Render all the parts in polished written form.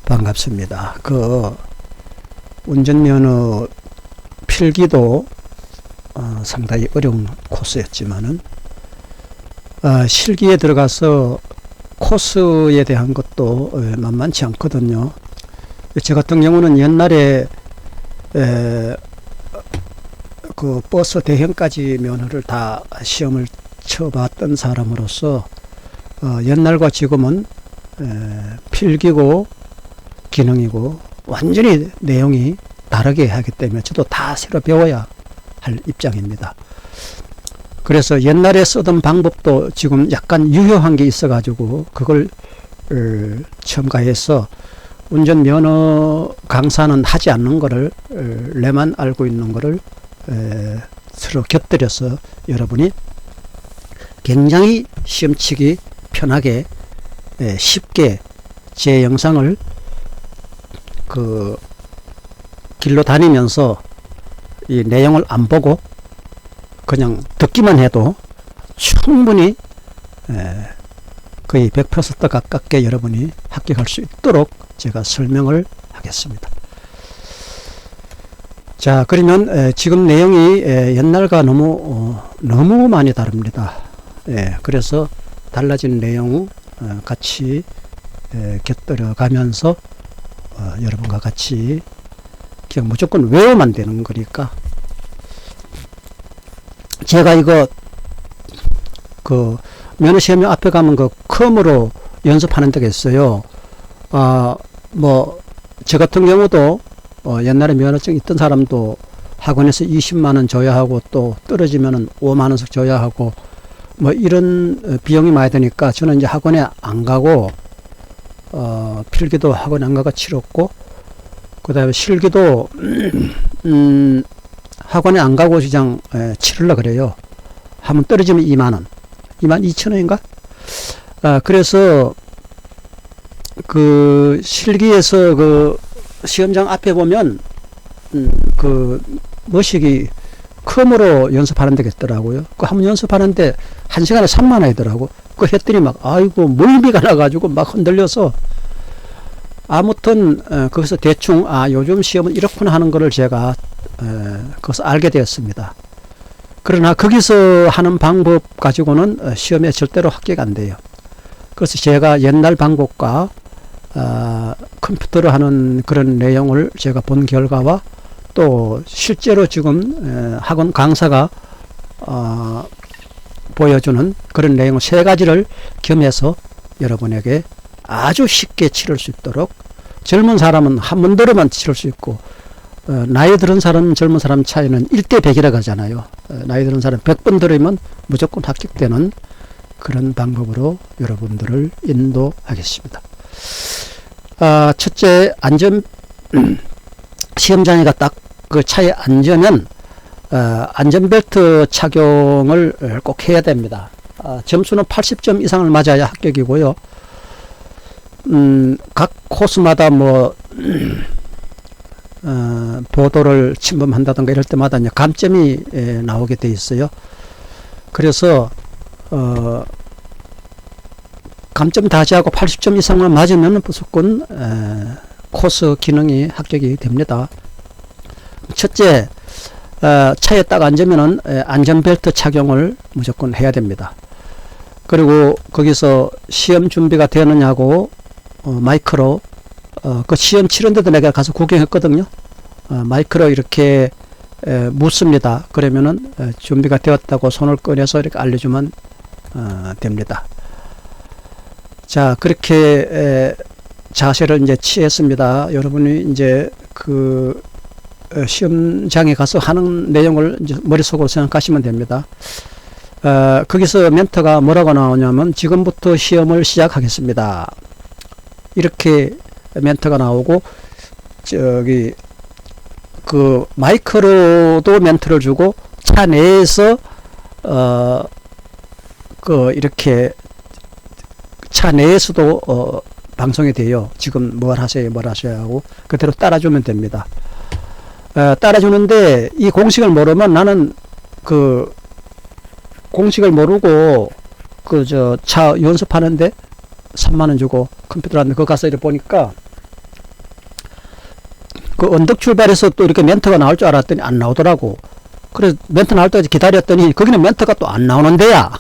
반갑습니다. 운전면허 필기도 상당히 어려운 코스였지만은 실기에 들어가서 코스에 대한 것도 만만치 않거든요. 저 같은 경우는 옛날에 그 버스 대형까지 면허를 다 시험을 쳐봤던 사람으로서 옛날과 지금은 필기고 기능이고 완전히 내용이 다르게 하기 때문에 저도 다 새로 배워야 할 입장입니다. 그래서 옛날에 쓰던 방법도 지금 약간 유효한 게 있어 가지고 그걸 첨가해서 운전면허 강사는 하지 않는 거를 내만 알고 있는 거를 서로 곁들여서 여러분이 굉장히 시험치기 편하게 쉽게 제 영상을 길로 다니면서 이 내용을 안 보고 그냥 듣기만 해도 충분히 거의 100% 가깝게 여러분이 합격할 수 있도록 제가 설명을 하겠습니다. 자, 그러면 지금 내용이 옛날과 너무 많이 다릅니다. 그래서 달라진 내용 같이 곁들여 가면서 여러분과 같이 그냥 무조건 외워만 되는 거니까 제가 이거 면허 시험장 앞에 가면 컴으로 연습하는 데가 있어요. 저 같은 경우도 옛날에 면허증 있던 사람도 학원에서 20만원 줘야 하고 또 떨어지면은 5만원씩 줘야 하고 이런 비용이 많이 드니까 저는 이제 학원에 안 가고 필기도 학원에 안 가고 치렀고 그 다음에 실기도 학원에 안 가고 그냥 치르려고 그래요. 한번 떨어지면 2만원 22,000원인가? 그래서 실기에서 시험장 앞에 보면 머시기 컴으로 연습하는 데가 있더라고요. 한번 연습하는데 1시간에 3만원이더라고. 했더니 아이고 멀미가 나가지고 막 흔들려서 아무튼 거기서 대충 요즘 시험은 이렇구나 하는 거를 제가 거기서 알게 되었습니다. 그러나 거기서 하는 방법 가지고는 시험에 절대로 합격 안 돼요. 그래서 제가 옛날 방법과 컴퓨터로 하는 그런 내용을 제가 본 결과와 또 실제로 지금 학원 강사가 보여주는 그런 내용 3가지를 겸해서 여러분에게 아주 쉽게 치를 수 있도록 젊은 사람은 한 번 들으면 치를 수 있고 나이 들은 사람 젊은 사람 차이는 1대 100이라고 하잖아요. 나이 들은 사람 100번 들으면 무조건 합격되는 그런 방법으로 여러분들을 인도하겠습니다. 첫째, 시험장애가 딱 그 차에 앉으면 안전벨트 착용을 꼭 해야 됩니다. 점수는 80점 이상을 맞아야 합격이고요. 각 코스마다 보도를 침범한다든가 이럴 때마다 이제 감점이 나오게 돼 있어요. 그래서 감점 다시하고 80점 이상만 맞으면 무조건 코스 기능이 합격이 됩니다. 첫째, 차에 딱 앉으면은 안전벨트 착용을 무조건 해야 됩니다. 그리고 거기서 시험 준비가 되느냐고 마이크로 그 시험 치는데도 내가 가서 구경했거든요. 마이크로 이렇게 묻습니다. 그러면은 준비가 되었다고 손을 꺼내서 이렇게 알려주면 됩니다. 자, 그렇게 자세를 이제 취했습니다. 여러분이 이제 시험장에 가서 하는 내용을 이제 머릿속으로 생각하시면 됩니다. 거기서 멘트가 뭐라고 나오냐면 지금부터 시험을 시작하겠습니다. 이렇게 멘트가 나오고 마이크로도 멘트를 주고 차 내에서 이렇게 차 내에서도 방송이 돼요. 지금 뭘 하셔야 하고 그대로 따라주면 됩니다. 따라주는데 이 공식을 모르면 나는 공식을 모르고 차 연습하는데 3만원 주고 컴퓨터 하는데 거기 가서 이렇게 보니까 그 언덕 출발해서 또 이렇게 멘트가 나올 줄 알았더니 안 나오더라고. 그래서 멘트 나올 때까지 기다렸더니 거기는 멘트가 또 안 나오는 데야.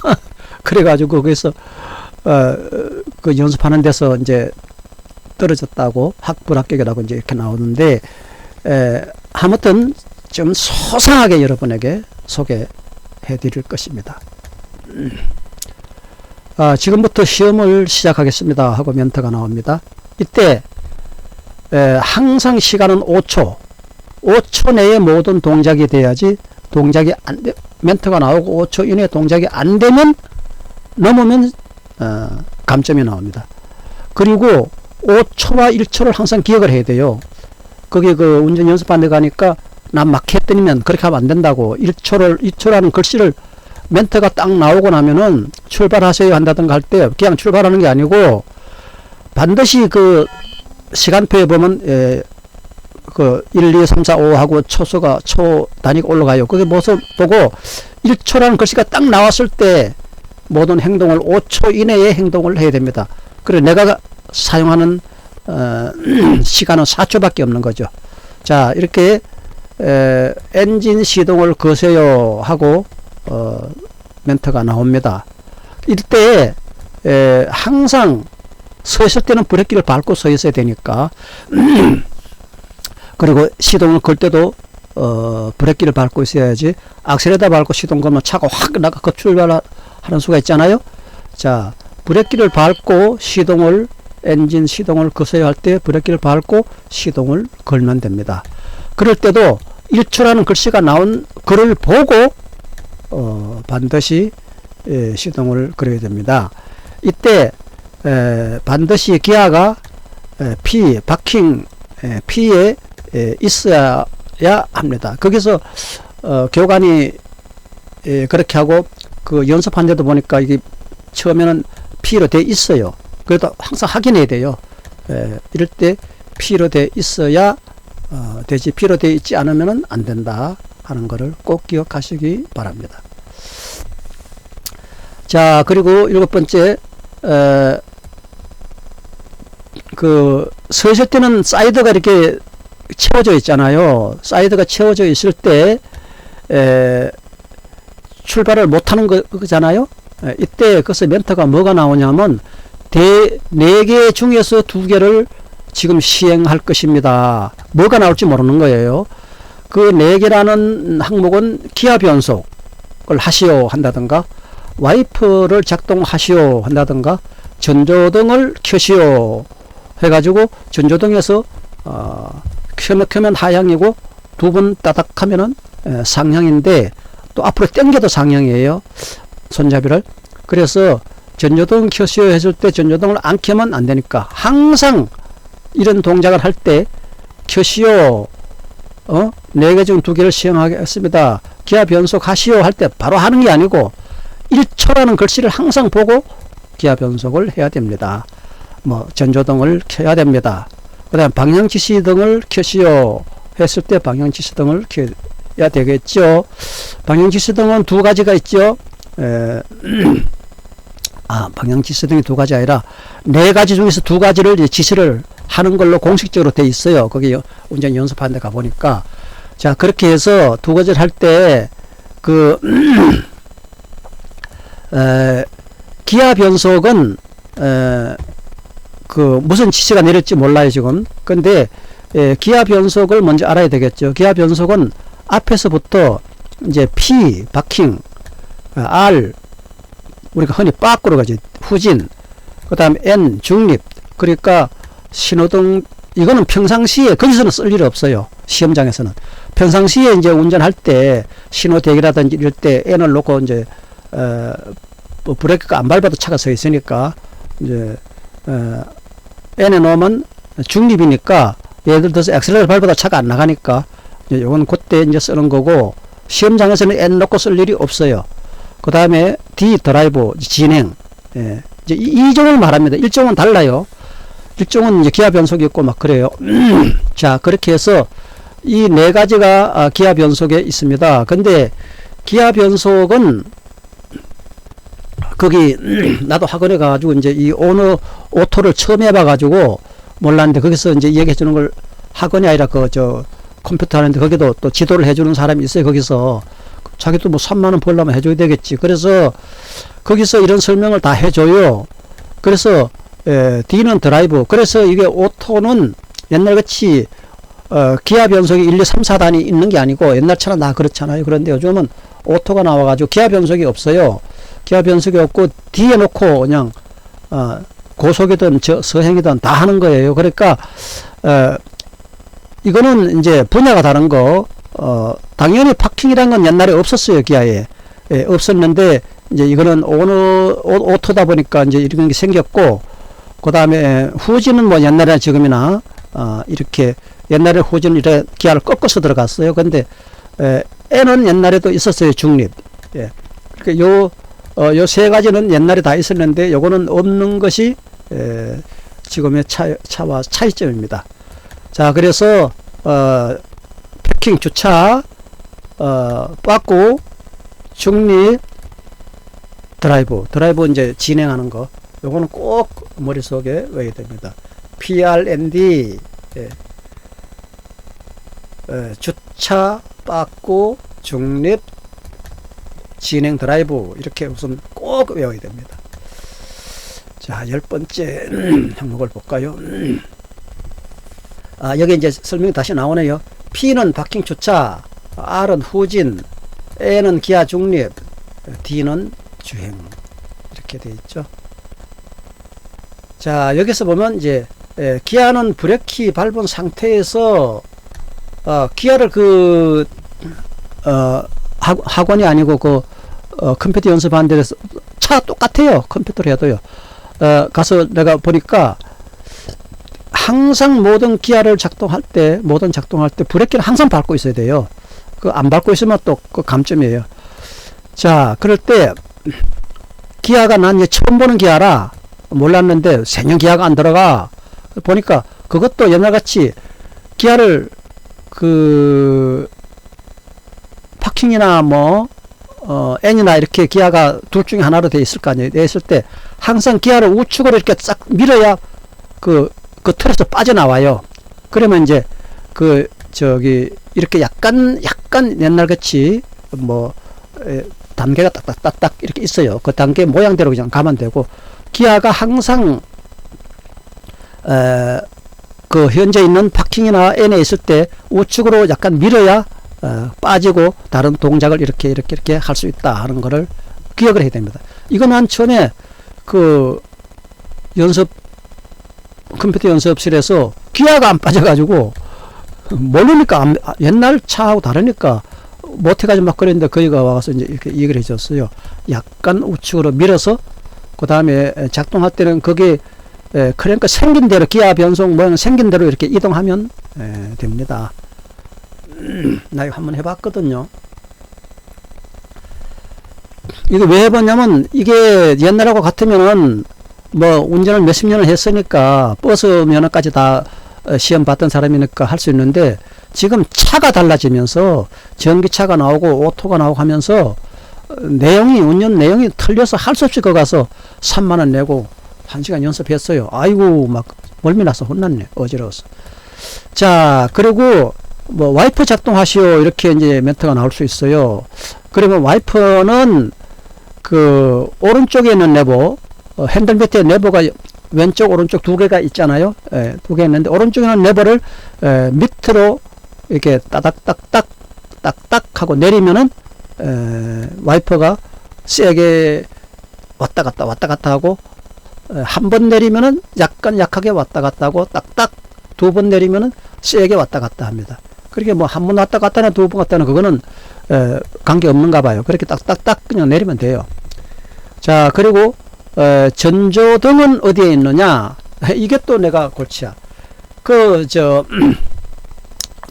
그래가지고 거기서 그 연습하는 데서 이제 떨어졌다고 불합격이라고 이제 이렇게 나오는데, 아무튼 좀 소상하게 여러분에게 소개해 드릴 것입니다. 지금부터 시험을 시작하겠습니다 하고 멘트가 나옵니다. 이때 항상 시간은 5초 5초 내에 모든 동작이 돼야지, 동작이 안 돼, 멘트가 나오고 5초 이내에 동작이 안 되면, 넘으면 감점이 나옵니다. 그리고 5초와 1초를 항상 기억을 해야 돼요. 거기 그 운전 연습하는 데 가니까 난 막 했더니면 그렇게 하면 안 된다고. 2초라는 글씨를 멘트가 딱 나오고 나면은 출발하세요 한다든가 할 때 그냥 출발하는 게 아니고 반드시 그 시간표에 보면 그 1, 2, 3, 4, 5 하고 초수가 초 단위가 올라가요. 그게 모습 보고 1초라는 글씨가 딱 나왔을 때 모든 행동을 5초 이내에 행동을 해야 됩니다. 그리고 내가 사용하는 시간은 4초밖에 없는 거죠. 자, 이렇게 엔진 시동을 거세요 하고 멘트가 나옵니다. 이때 항상 서 있을 때는 브레이크를 밟고 서 있어야 되니까 그리고 시동을 걸 때도 브레이크를 밟고 있어야지, 악셀에다 밟고 시동 걸면 차가 확 나가 급출발하는 수가 있잖아요. 자, 브레이크를 밟고 시동을, 엔진 시동을 거세요 할 때 브레이크를 밟고 시동을 걸면 됩니다. 그럴 때도 1초라는 글씨가 나온 글을 보고 반드시 시동을 걸어야 됩니다. 이때 반드시 기아가 P, 바킹 P에 있어야 합니다. 거기서 교관이 그렇게 하고 그 연습한 데도 보니까 이게 처음에는 P로 돼 있어요. 그래도 항상 확인해야 돼요. 이럴 때 P로 돼 있어야 되지, P로 돼 있지 않으면 안 된다 하는 것을 꼭 기억하시기 바랍니다. 자, 그리고 7번째, 그 서 있을 때는 사이드가 이렇게 채워져 있잖아요. 사이드가 채워져 있을 때 출발을 못하는 거잖아요. 이때 그래서 멘트가 뭐가 나오냐면 4개 중에서 2개를 지금 시행할 것입니다. 뭐가 나올지 모르는 거예요. 그 4개라는 항목은 기아 변속을 하시오 한다든가, 와이퍼를 작동하시오 한다든가, 전조등을 켜시오 해가지고 전조등에서 켜면 하향이고 2번 따닥 하면은 상향인데, 또 앞으로 당겨도 상향이에요, 손잡이를. 그래서 전조등 켜시오 했을 때 전조등을 안 켜면 안 되니까 항상 이런 동작을 할 때 켜시오, 4개 중 2개를 시행하겠습니다, 기아 변속 하시오 할 때 바로 하는 게 아니고 1초라는 글씨를 항상 보고 기아 변속을 해야 됩니다. 뭐 전조등을 켜야 됩니다. 그 다음 방향지시등을 켜시오 했을 때 방향지시등을 켜야 되겠죠. 방향지시등은 2가지가 있죠. 방향지시등이 2가지 아니라 4가지 중에서 2가지를 지시를 하는 걸로 공식적으로 돼 있어요. 거기 운전 연습하는 데 가보니까. 자, 그렇게 해서 2가지를 할 때 그 기아 변속은 그 무슨 지시가 내릴지 몰라요 지금. 근데 기아 변속을 먼저 알아야 되겠죠. 기아 변속은 앞에서부터 이제 P 바킹, R 우리가 흔히 빠꾸로 가지, 후진, 그 다음 N 중립, 그러니까 신호등, 이거는 평상시에 거기서는 쓸 일이 없어요. 시험장에서는 평상시에 이제 운전할 때 신호 대기라든지 이럴 때 N을 놓고 이제 브레이크가 안 밟아도 차가 서 있으니까 이제 N에 놓으면 중립이니까, 예를 들어서 엑셀러를 밟아도 차가 안 나가니까 이제 요건 그때 이제 쓰는 거고, 시험장에서는 N 놓고 쓸 일이 없어요. 그 다음에 D 드라이브 진행, 이제 이 종을 말합니다. 1종은 달라요. 1종은 이제 기아 변속이 있고 막 그래요. 자, 그렇게 해서 이 4가지가 기아 변속에 있습니다. 근데 기아 변속은 거기 나도 학원에 가가지고 이제 이 오토를 처음 해봐가지고 몰랐는데, 거기서 이제 얘기해 주는 걸 학원이 아니라 컴퓨터 하는데 거기도 또 지도를 해주는 사람이 있어요. 거기서 자기도 뭐 3만원 벌려면 해줘야 되겠지. 그래서 거기서 이런 설명을 다 해줘요. 그래서 D는 드라이브. 그래서 이게 오토는 옛날같이 기아 변속이 1, 2, 3, 4단이 있는 게 아니고 옛날처럼 다 그렇잖아요. 그런데 요즘은 오토가 나와가지고 기아 변속이 없어요. 기아 변속이 없고 D에 놓고 그냥 고속이든 서행이든 다 하는 거예요. 그러니까 이거는 이제 분야가 다른 거. 당연히 파킹이란 건 옛날에 없었어요. 기아에. 없었는데 이제 이거는 오토다 보니까 이제 이런 게 생겼고, 그 다음에 후진은 뭐 옛날이나 지금이나 이렇게 옛날에 후진은 이렇게 기아를 꺾어서 들어갔어요. 근데 N은 옛날에도 있었어요. 중립. 예. 그러니까 요 세 가지는 옛날에 다 있었는데 요거는 없는 것이 지금의 차와 차이점입니다. 자, 그래서 패킹, 주차, 빠꾸, 중립, 드라이브 이제 진행하는 거, 요거는 꼭 머릿속에 외워야 됩니다. PRND, 주차, 빠꾸, 중립, 진행, 드라이브, 이렇게 우선 꼭 외워야 됩니다. 자, 10번째 항목을 볼까요? 여기 이제 설명이 다시 나오네요. P는 파킹 주차, R은 후진, N은 기아 중립, D는 주행. 이렇게 되어 있죠. 자, 여기서 보면 이제 기아는 브레이크 밟은 상태에서 기아를 학원이 아니고 컴퓨터 연습하는 데서 차 똑같아요. 컴퓨터로 해도요. 가서 내가 보니까 항상 모든 기아를 작동할 때 브레이크는 항상 밟고 있어야 돼요. 안 밟고 있으면 또 그 감점이에요. 자, 그럴 때 기아가 난 이제 처음 보는 기아라 몰랐는데 생년 기아가 안 들어가. 보니까 그것도 옛날같이 기아를 파킹이나 N이나 이렇게 기아가 둘 중에 하나로 되어 있을 거 아니에요. 되어 있을 때 항상 기아를 우측으로 이렇게 싹 밀어야 그 틀에서 빠져나와요. 그러면 이제 이렇게 약간 옛날같이 단계가 딱딱딱딱 이렇게 있어요. 그 단계 모양대로 그냥 가면 되고, 기아가 항상 현재 있는 파킹이나 N에 있을 때 우측으로 약간 밀어야 빠지고 다른 동작을 이렇게 할 수 있다 하는 거를 기억을 해야 됩니다. 이거 난 처음에 컴퓨터 연습실에서 기아가 안 빠져가지고 모르니까 옛날 차하고 다르니까 못해가지고 막 그랬는데 거기가 와서 이제 이렇게 얘기를 해줬어요. 약간 우측으로 밀어서 그 다음에 작동할 때는 그게 그러니까 생긴 대로 기아 변속 모양 생긴 대로 이렇게 이동하면 됩니다. 나 이거 한번 해봤거든요. 이거 왜 해봤냐면 이게 옛날하고 같으면은 운전을 몇십 년을 했으니까 버스 면허까지 다 시험 봤던 사람이니까 할 수 있는데, 지금 차가 달라지면서 전기차가 나오고 오토가 나오고 하면서 운전 내용이 틀려서 할 수 없이 거 가서 3만원 내고 1시간 연습했어요. 아이고 막 멀미 나서 혼났네. 어지러워서. 자, 그리고 와이퍼 작동하시오 이렇게 이제 멘트가 나올 수 있어요. 그러면 와이퍼는 오른쪽에 있는 레버, 핸들 밑에 레버가 왼쪽 오른쪽 두 개가 있잖아요. 두 개 있는데 오른쪽에 있는 레버를 밑으로 이렇게 따닥따닥 하고 내리면은 와이퍼가 세게 왔다 갔다 하고, 한 번 내리면은 약간 약하게 왔다 갔다 하고, 딱딱 두 번 내리면은 세게 왔다 갔다 합니다. 그렇게 한 번 왔다 갔다나 두 번 갔다나 그거는 관계 없는가 봐요. 그렇게 딱딱딱 그냥 내리면 돼요. 자, 그리고 전조등은 어디에 있느냐? 이게 또 내가 골치야.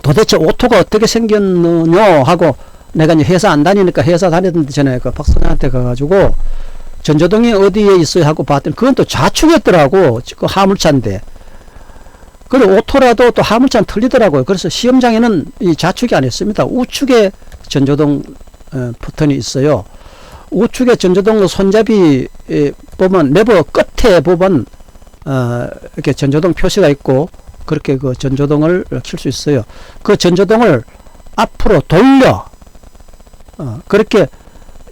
도대체 오토가 어떻게 생겼느냐 하고, 내가 이제 회사 안 다니니까 회사 다니던 전에 박사님한테 가가지고 전조등이 어디에 있어요 하고 봤더니 그건 또 좌측이었더라고. 그 화물차인데. 그리고 오토라도 또 화물차는 틀리더라고요. 그래서 시험장에는 이 좌측이 아니었습니다. 우측에 전조등 버튼이 있어요. 우측에 전조등 손잡이 보면 레버 끝에 보면 이렇게 전조등 표시가 있고, 그렇게 그 전조등을 켤 수 있어요. 그 전조등을 앞으로 돌려 그렇게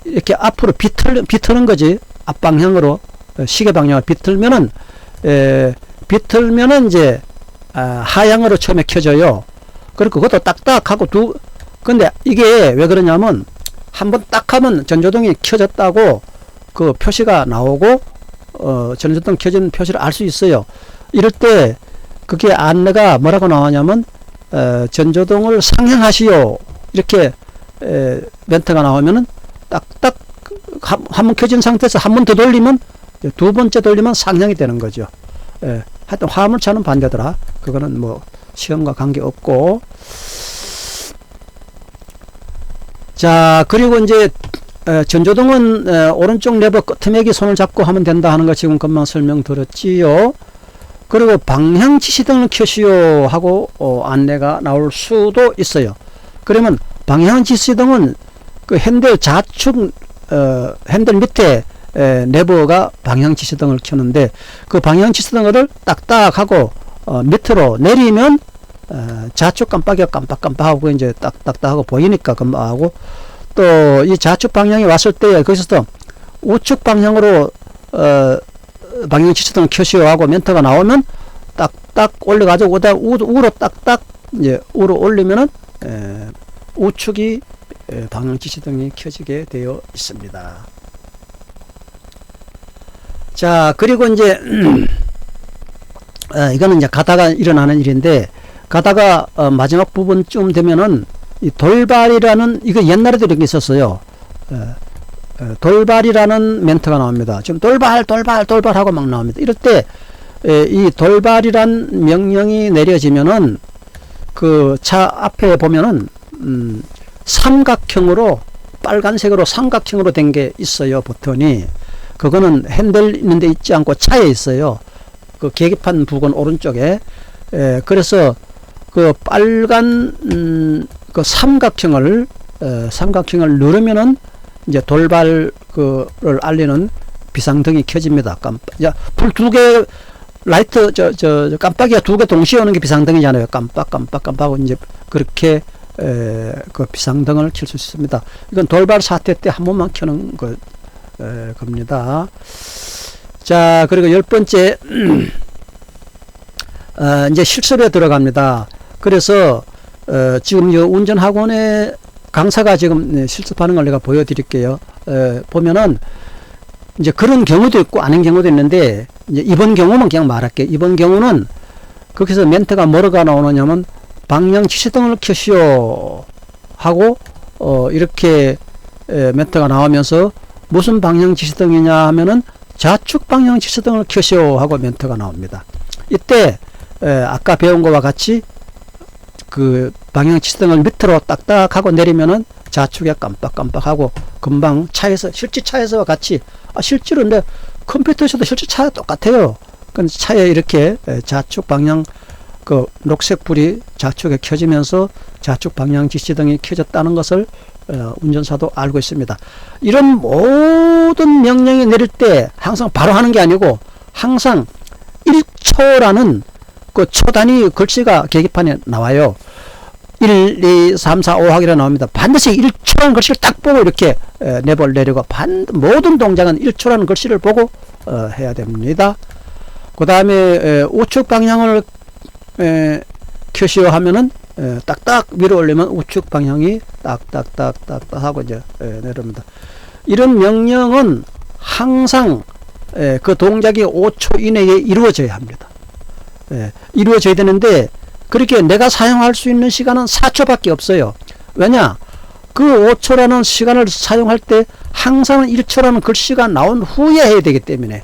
이렇게 앞으로 비트는 거지. 앞방향으로 시계 방향을 비틀면은 이제 하향으로 처음에 켜져요. 그리고 그것도 딱딱하고 근데 이게 왜 그러냐면 한번 딱 하면 전조등이 켜졌다고 그 표시가 나오고 전조등 켜진 표시를 알 수 있어요. 이럴 때 그게 안내가 뭐라고 나오냐면 전조등을 상향하시오 이렇게 멘트가 나오면은 딱딱 한번 켜진 상태에서 한 번 더 돌리면 두 번째 돌리면 상향이 되는 거죠. 하여튼 화물차는 반대더라. 그거는 뭐 시험과 관계없고. 자, 그리고 이제 전조등은 오른쪽 레버 끄트매기 손을 잡고 하면 된다 하는 거 지금 금방 설명드렸지요. 그리고 방향 지시등을 켜시오 하고 안내가 나올 수도 있어요. 그러면 방향 지시등은 그 핸들 좌측 핸들 밑에 레버가 방향 지시등을 켜는데 그 방향 지시등을 딱딱하고 밑으로 내리면 좌측 깜빡이가 깜빡깜빡하고 이제 딱딱하고 보이니까 금방하고 또 이 좌측 방향이 왔을 때 거기서 우측 방향으로 방향 지시등을 켜시오 하고 멘트가 나오면 딱딱 올려가지고 우로 딱딱 이제 우로 올리면은 우측이 방향 지시등이 켜지게 되어 있습니다. 자, 그리고 이제 이거는 이제 가다가 일어나는 일인데 가다가 마지막 부분쯤 되면은 이 돌발이라는 이거 옛날에도 이런 게 있었어요. 돌발이라는 멘트가 나옵니다. 지금 돌발 하고 막 나옵니다. 이럴 때 이 돌발이란 명령이 내려지면은 그 차 앞에 보면은 삼각형으로 빨간색으로 삼각형으로 된 게 있어요. 버튼이 그거는 핸들 있는데 있지 않고 차에 있어요. 그 계기판 부근 오른쪽에 그래서 그 빨간 그 삼각형을 누르면은 이제 돌발 그를 알리는 비상등이 켜집니다. 불 두 개 라이트 깜빡이가 두 개 동시에 오는 게 비상등이잖아요. 깜빡하고 이제 그렇게 그 비상등을 켤 수 있습니다. 이건 돌발 사태 때 한 번만 켜는 겁니다. 자, 그리고 10번째 이제 실습에 들어갑니다. 그래서 지금 이 운전학원의 강사가 지금 실습하는 걸 내가 보여드릴게요. 보면은 이제 그런 경우도 있고 아닌 경우도 있는데 이제 이번 경우만 그냥 말할게요. 이번 경우는 거기서 멘트가 뭐가 나오느냐면 방향 지시등을 켜시오 하고 이렇게 멘트가 나오면서 무슨 방향 지시등이냐 하면은 좌측 방향 지시등을 켜시오 하고 멘트가 나옵니다. 이때 아까 배운 거와 같이 그 방향 지시등을 밑으로 딱딱하고 내리면은 좌측에 깜빡깜빡하고 금방 실제 차에서와 같이 실제로 근데 컴퓨터에서도 실제 차가 똑같아요. 그 차에 이렇게 좌측 방향 그 녹색 불이 좌측에 켜지면서 좌측 방향 지시등이 켜졌다는 것을 운전사도 알고 있습니다. 이런 모든 명령이 내릴 때 항상 바로 하는 게 아니고 항상 1초라는 그 초 단위 글씨가 계기판에 나와요. 1, 2, 3, 4, 5 하기로 나옵니다. 반드시 1초라는 글씨를 딱 보고 이렇게 내버려 내리고 모든 동작은 1초라는 글씨를 보고 해야 됩니다. 그 다음에 우측 방향을 켜시오 하면은 딱딱 위로 올리면 우측 방향이 딱딱딱딱 하고 이제 내려옵니다. 이런 명령은 항상 그 동작이 5초 이내에 이루어져야 합니다. 이루어져야 되는데 그렇게 내가 사용할 수 있는 시간은 4초밖에 없어요. 왜냐? 그 5초라는 시간을 사용할 때 항상 1초라는 글씨가 나온 후에 해야 되기 때문에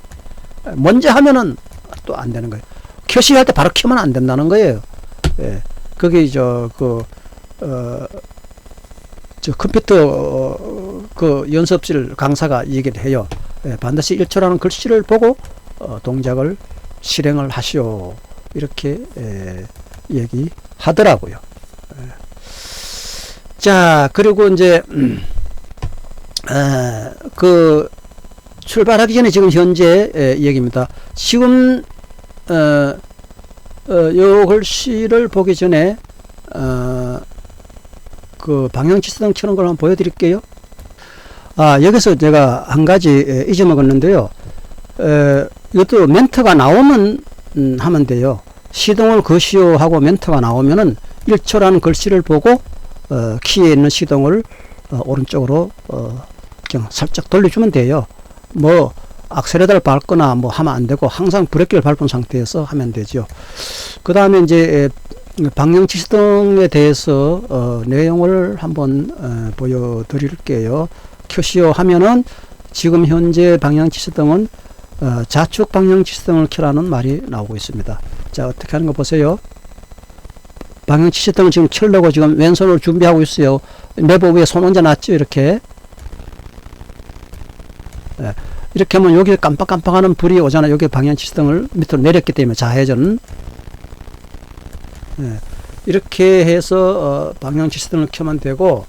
먼저 하면은 또 안 되는 거예요. 켜시할 때 바로 켜면 안 된다는 거예요. 그게 저 컴퓨터 그 연습실 강사가 얘기를 해요. 반드시 1초라는 글씨를 보고 동작을 실행을 하시오. 이렇게 얘기하더라고요. 자, 그리고 이제 그 출발하기 전에 지금 현재 얘기입니다. 지금 요 글씨를 보기 전에 그 방향지시등 켜는 걸 한번 보여드릴게요. 여기서 제가 한 가지 잊어먹었는데요. 이것도 멘트가 나오면 하면 돼요. 시동을 거시오 하고 멘트가 나오면은 1초라는 글씨를 보고 키에 있는 시동을 오른쪽으로 그냥 살짝 돌려주면 돼요. 뭐 악셀레터를 밟거나 뭐 하면 안 되고 항상 브레이크를 밟은 상태에서 하면 되죠. 그 다음에 이제 방향지시등에 대해서 내용을 한번 보여드릴게요. 켜시오 하면은 지금 현재 방향지시등은 좌측 방향지시등을 켜라는 말이 나오고 있습니다. 자, 어떻게 하는 거 보세요. 방향지시등을 지금 켜려고 지금 왼손으로 준비하고 있어요. 레버 위에 손 얹어 놨죠, 이렇게. 이렇게 하면 여기 깜빡깜빡하는 불이 오잖아요. 여기 방향지시등을 밑으로 내렸기 때문에 좌회전. 이렇게 해서 방향지시등을 켜면 되고,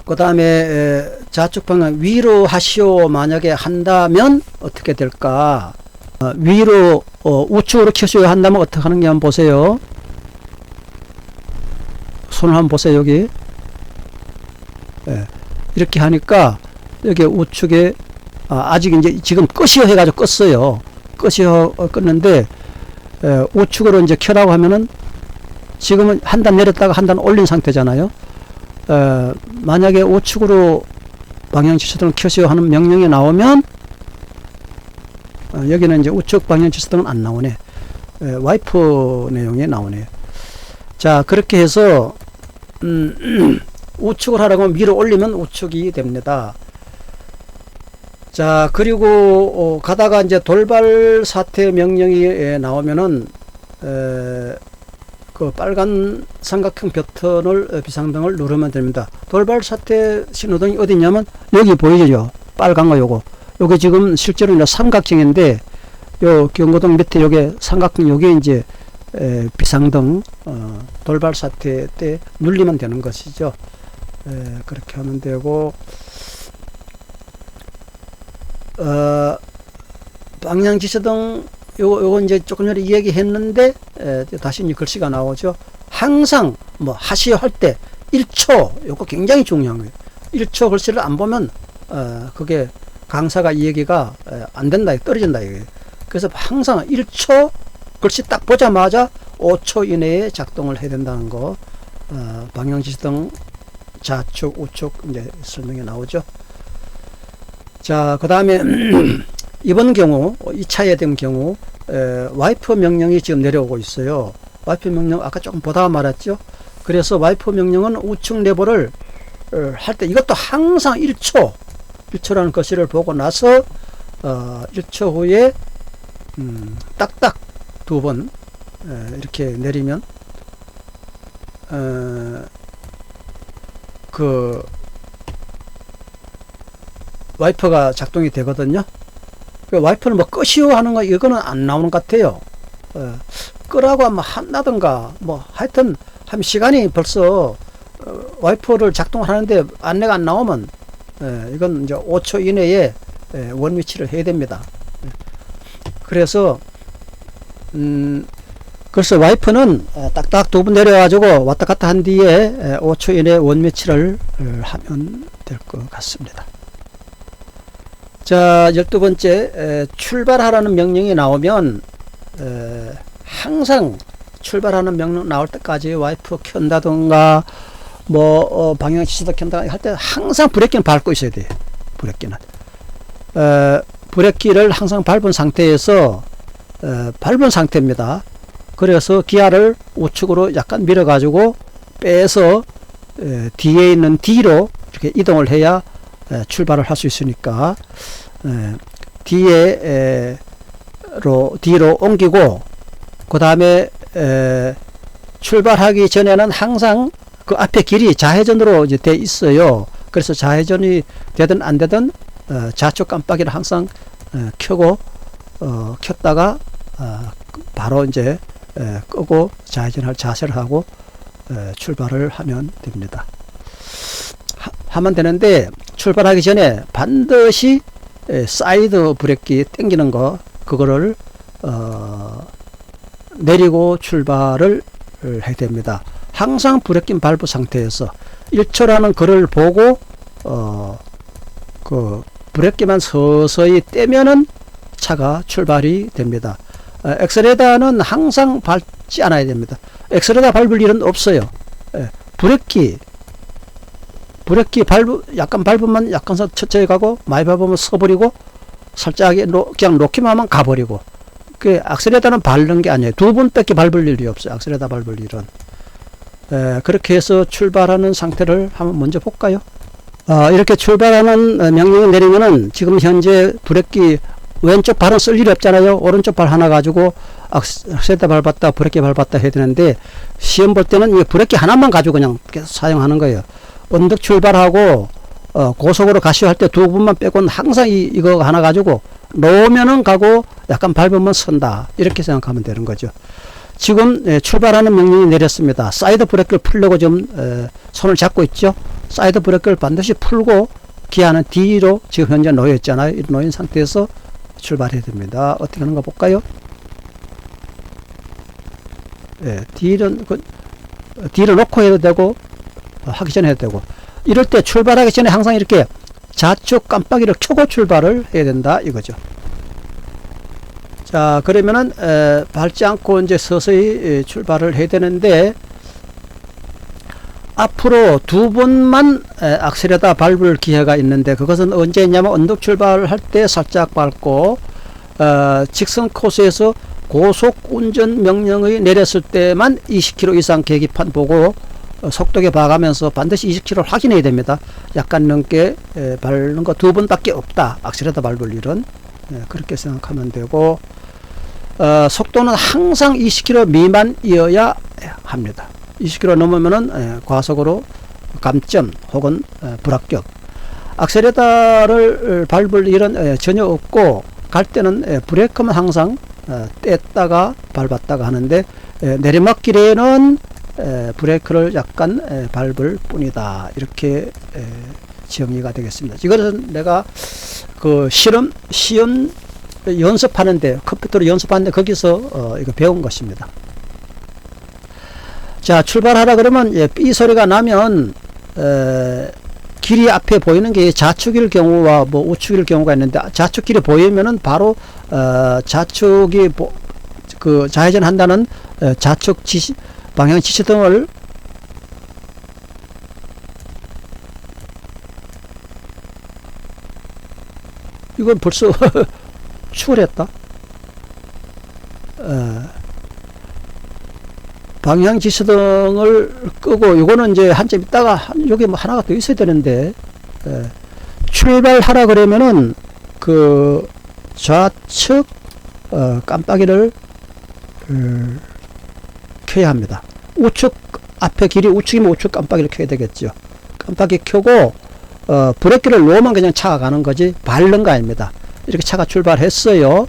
그 다음에 좌측 방향 위로 하시오 만약에 한다면 어떻게 될까? 위로 우측으로 켜시오 한다면 어떻게 하는지 한번 보세요. 손을 한번 보세요. 여기 이렇게 하니까 여기 우측에 아직 이제 지금 끄시오 해가지고 껐어요. 끄시오 껐는데 우측으로 이제 켜라고 하면은 지금은 한 단 내렸다가 한 단 올린 상태잖아요. 만약에 우측으로 방향지시등을 켜시오 하는 명령이 나오면 여기는 이제 우측 방향지시등은 안 나오네. 와이프 내용이 나오네. 자, 그렇게 해서 우측을 하라고 하면 위로 올리면 우측이 됩니다. 자, 그리고 가다가 이제 돌발 사태 명령이 나오면은 그 빨간 삼각형 버튼을 비상등을 누르면 됩니다. 돌발 사태 신호등이 어디 있냐면 여기 보이죠? 빨간 거 요거. 요게 지금 실제로 이제 삼각형인데 요 경고등 밑에 요게 삼각형 요게 이제 비상등 돌발 사태 때 눌리면 되는 것이죠. 그렇게 하면 되고 방향지시등 요거 이제 조금 전에 이야기했는데 다시 이제 글씨가 나오죠. 항상 뭐 하시오 할 때 1초 요거 굉장히 중요한 거예요. 1초 글씨를 안 보면 그게 강사가 이 얘기가 안 된다, 떨어진다 이거예요. 그래서 항상 1초 글씨 딱 보자마자 5초 이내에 작동을 해야 된다는 거. 방향지시등 좌측 우측 이제 설명이 나오죠. 자, 그 다음에 이번 경우 2차에 된 경우 와이프 명령이 지금 내려오고 있어요. 와이프 명령 아까 조금 보다가 말했죠. 그래서 와이프 명령은 우측 레버를 할 때 이것도 항상 1초라는 글씨를 보고 나서 1초 후에 딱딱 두 번 이렇게 내리면 그 와이퍼가 작동이 되거든요. 그 와이퍼를 뭐 끄시오 하는 거 이거는 안 나오는 것 같아요. 끄라고 하면 한다든가 뭐 하여튼 한 시간이 벌써 와이퍼를 작동하는데 안내가 안 나오면 이건 이제 5초 이내에 원 위치를 해야 됩니다. 그래서 그래서 와이퍼는 딱딱 두 번 내려가지고 왔다 갔다 한 뒤에 5초 이내에 원 위치를 하면 될 것 같습니다. 자, 12번째 출발하라는 명령이 나오면 항상 출발하는 명령 나올 때까지 와이프 켠다든가 뭐 방향지시등 켠다든가 할 때 항상 브레이크는 밟고 있어야 돼요. 브레이크는 브레이크를 항상 밟은 상태에서 밟은 상태입니다. 그래서 기아를 우측으로 약간 밀어 가지고 빼서 뒤에 있는 D로 이렇게 이동을 해야 출발을 할 수 있으니까 뒤로 옮기고 그 다음에 출발하기 전에는 항상 그 앞에 길이 좌회전으로 이제 돼 있어요. 그래서 좌회전이 되든 안 되든 좌측 깜빡이를 항상 켜고 켰다가 바로 이제 끄고 좌회전할 자세를 하고 출발을 하면 됩니다. 하면 되는데 출발하기 전에 반드시 사이드 브레이크 당기는 거 그거를 내리고 출발을 해야 됩니다. 항상 브레이크 밟은 상태에서 1초라는 글을 보고 그 브레이크만 서서히 떼면은 차가 출발이 됩니다. 엑셀레터는 항상 밟지 않아야 됩니다. 엑셀레터 밟을 일은 없어요. 브레이크 약간 밟으면 약간 천천히 가고, 많이 밟으면 서버리고, 살짝 그냥 놓기만 하면 가버리고. 그 악셀레터는 밟는 게 아니에요. 두 번밖에 밟을 일이 없어요. 악셀레터 밟을 일은. 그렇게 해서 출발하는 상태를 한번 먼저 볼까요? 이렇게 출발하는 명령을 내리면은 지금 현재 브레이크 왼쪽 발은 쓸 일이 없잖아요. 오른쪽 발 하나 가지고 악셀레터 밟았다, 브레이크 밟았다 해야 되는데, 시험 볼 때는 이 브레이크 하나만 가지고 그냥 계속 사용하는 거예요. 언덕 출발하고 고속으로 가시오 할 때 두 분만 빼고는 항상 이거 하나 가지고 놓으면은 가고, 약간 밟으면 선다, 이렇게 생각하면 되는 거죠. 지금 출발하는 명령이 내렸습니다. 사이드 브레이크를 풀려고 좀 손을 잡고 있죠. 사이드 브레이크를 반드시 풀고 기아는 뒤로 지금 현재 놓여 있잖아요. 놓인 상태에서 출발해야 됩니다. 어떻게 하는가 볼까요? 뒤를 놓고 해도 되고, 하기 전에 해도 되고, 이럴 때 출발하기 전에 항상 이렇게 좌측 깜빡이를 켜고 출발을 해야 된다, 이거죠. 자, 그러면은 밟지 않고 이제 서서히 출발을 해야 되는데, 앞으로 두 번만 악셀에다 밟을 기회가 있는데, 그것은 언제 있냐면 언덕 출발할 때 살짝 밟고, 직선 코스에서 고속 운전 명령이 내렸을 때만 20km 이상 계기판 보고 속도계 봐가면서 반드시 20km를 확인해야 됩니다. 약간 넘게 밟는 거 두 번밖에 없다. 악셀에다 밟을 일은. 그렇게 생각하면 되고, 속도는 항상 20km 미만이어야 합니다. 20km 넘으면은 과속으로 감점 혹은 불합격. 악셀레터를 밟을 일은 전혀 없고, 갈 때는 브레이크만 항상 뗐다가 밟았다가 하는데, 내리막길에는 브레이크를 약간 밟을 뿐이다, 이렇게 정리가 되겠습니다. 이것은 내가 그 시험 연습하는데, 컴퓨터로 연습하는데 거기서 이거 배운 것입니다. 자, 출발하라 그러면 삐 소리가 나면 길이 앞에 보이는 게 좌측일 경우와 뭐 우측일 경우가 있는데, 좌측 길이 보이면은 바로 좌측이 그 좌회전 한다는 좌측 방향 지시등을 이건 벌써 추월했다. 방향 지시등을 끄고, 요거는 이제 한참 있다가 여기 뭐 하나가 더 있어야 되는데, 출발하라 그러면은 그 좌측 깜빡이를 켜야 합니다. 우측 앞에 길이 우측이면 우측 깜빡이를 켜야 되겠죠. 깜빡이 켜고 브레이크를 놓으면 그냥 차가 가는 거지 밟는 거 아닙니다. 이렇게 차가 출발했어요.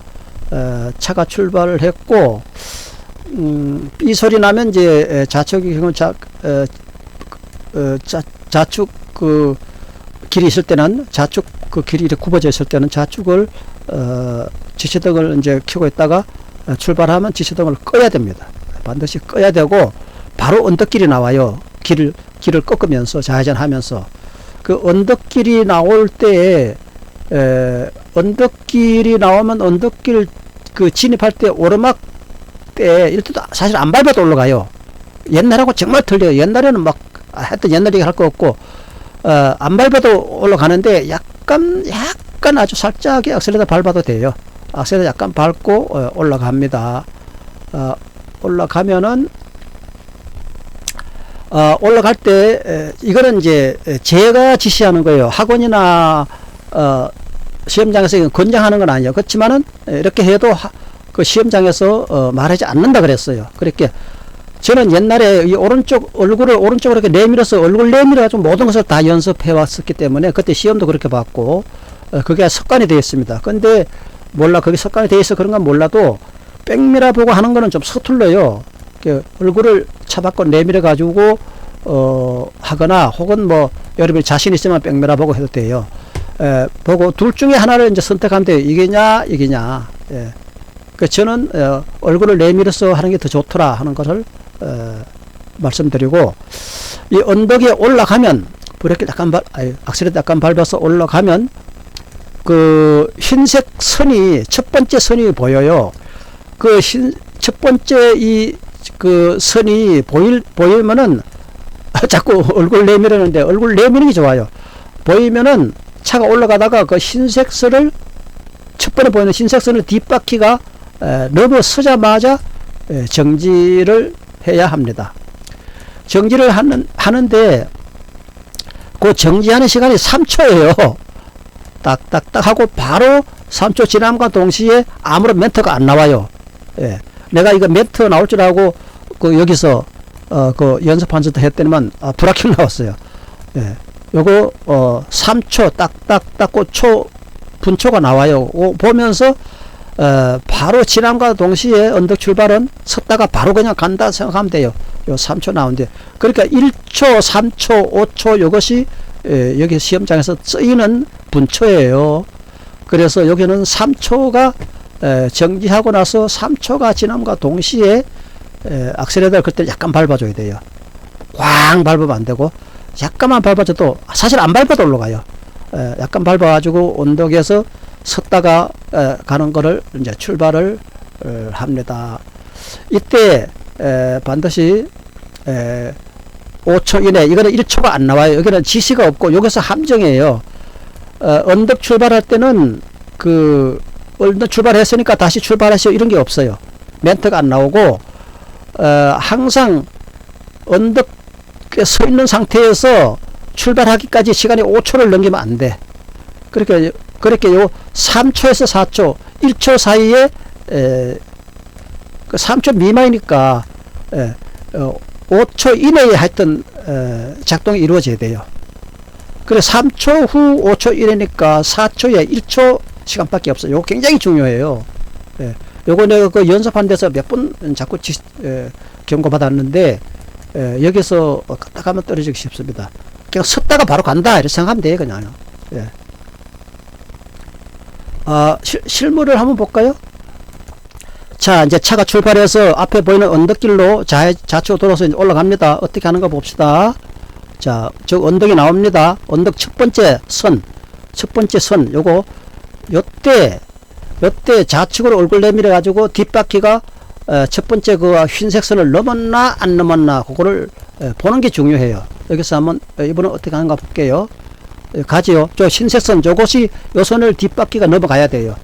차가 출발을 했고, 이 소리 나면 이제 좌측이 좌측 그 길이 있을 때는, 좌측 그 길이 이렇게 굽어져 있을 때는 좌측을 지시등을 이제 켜고 있다가 출발하면 지시등을 꺼야 됩니다. 반드시 꺼야 되고, 바로 언덕길이 나와요. 길을 꺾으면서 좌회전하면서. 그 언덕길이 나올 때 언덕길이 나오면 언덕길 그 진입할 때 오르막 때 이럴 때도 사실 안 밟아도 올라가요. 옛날하고 정말 틀려요. 옛날에는 막 하여튼 옛날 얘기 할 거 없고, 안 밟아도 올라가는데, 약간 아주 살짝의 악셀레터 밟아도 돼요. 악셀레터 약간 밟고 올라갑니다. 올라가면은 올라갈 때 이거는 이제 제가 지시하는 거예요. 학원이나 시험장에서 권장하는 건 아니에요. 그렇지만은 이렇게 해도 그 시험장에서 말하지 않는다 그랬어요. 그렇게 저는 옛날에 이 얼굴을 오른쪽으로 이렇게 내밀어서 얼굴 내밀어가지고 모든 것을 다 연습해 왔었기 때문에 그때 시험도 그렇게 봤고, 그게 습관이 되어 있습니다. 근데 몰라, 그게 습관이 되어 있어 그런 건 몰라도 백미러 보고 하는 거는 좀 서툴러요. 얼굴을 차받고 내밀어 가지고 하거나, 혹은 뭐 여러분이 자신 있으면 백미러 보고 해도 돼요. 보고 둘 중에 하나를 이제 선택하면 돼요. 이게냐. 그 저는 얼굴을 내밀어서 하는 게 더 좋더라 하는 것을 말씀드리고, 이 언덕에 올라가면 브레이크 약간 악셀레이터 약간 밟아서 올라가면 그 흰색 선이 첫 번째 선이 보여요. 그 첫 번째 그 선이 보이면은 자꾸 얼굴 내밀었는데 얼굴 내미는 게 좋아요. 보이면은 차가 올라가다가 그 흰색 선을 첫 번에 보이는 흰색 선을 뒷바퀴가 넘어서자마자 정지를 해야 합니다. 정지를 하는데 그 정지하는 시간이 3초예요. 딱딱딱 하고 바로 3초 지남과 동시에 아무런 멘트가 안 나와요. 예. 내가 이거 멘트 나올 줄 알고 그 여기서 그 연습하면서도 했더니만 불합격 나왔어요. 예. 요거 3초 딱딱딱 분초가 나와요. 보면서 바로 지남과 동시에 언덕 출발은 섰다가 바로 그냥 간다 생각하면 돼요. 요 3초 나오는데, 그러니까 1초, 3초, 5초 요것이 여기 시험장에서 쓰이는 분초예요. 그래서 여기는 3초가 정지하고 나서 3초가 지남과 동시에 악셀레이터를 그때 약간 밟아줘야 돼요. 꽝 밟으면 안 되고 약간만 밟아줘도, 사실 안 밟아도 올라가요. 약간 밟아가지고 언덕에서 섰다가 가는 거를 이제 출발을 합니다. 이때 반드시 5초 이내, 이거는 1초가 안 나와요. 여기는 지시가 없고 여기서 함정이에요. 언덕 출발할 때는 그 언덕 출발했으니까 다시 출발하시오 이런 게 없어요. 멘트가 안 나오고 항상 언덕에 서 있는 상태에서 출발하기까지 시간이 5초를 넘기면 안 돼. 그렇게 요 3초에서 4초, 1초 사이에 그 3초 미만이니까 5초 이내에 하여튼 작동이 이루어져야 돼요. 그래 3초 후 5초 이내니까 4초에 1초 시간밖에 없어요. 요거 굉장히 중요해요. 요거 내가 그 연습한 데서 몇 번 자꾸 경고받았는데 여기서 딱 하면 떨어지기 쉽습니다. 그냥 섰다가 바로 간다 이렇게 생각하면 돼요. 그냥. 실물을 한번 볼까요? 자, 이제 차가 출발해서 앞에 보이는 언덕길로 좌측으로 돌아서 이제 올라갑니다. 어떻게 하는가 봅시다. 자, 저 언덕이 나옵니다. 언덕 첫 번째 선, 요때 좌측으로 얼굴 내밀어 가지고 뒷바퀴가 첫 번째 그 흰색 선을 넘었나 안 넘었나 그거를 보는 게 중요해요. 여기서 한번 이번은 어떻게 하는가 볼게요. 가지요. 저 흰색 선, 저것이 요 선을 뒷바퀴가 넘어가야 돼요.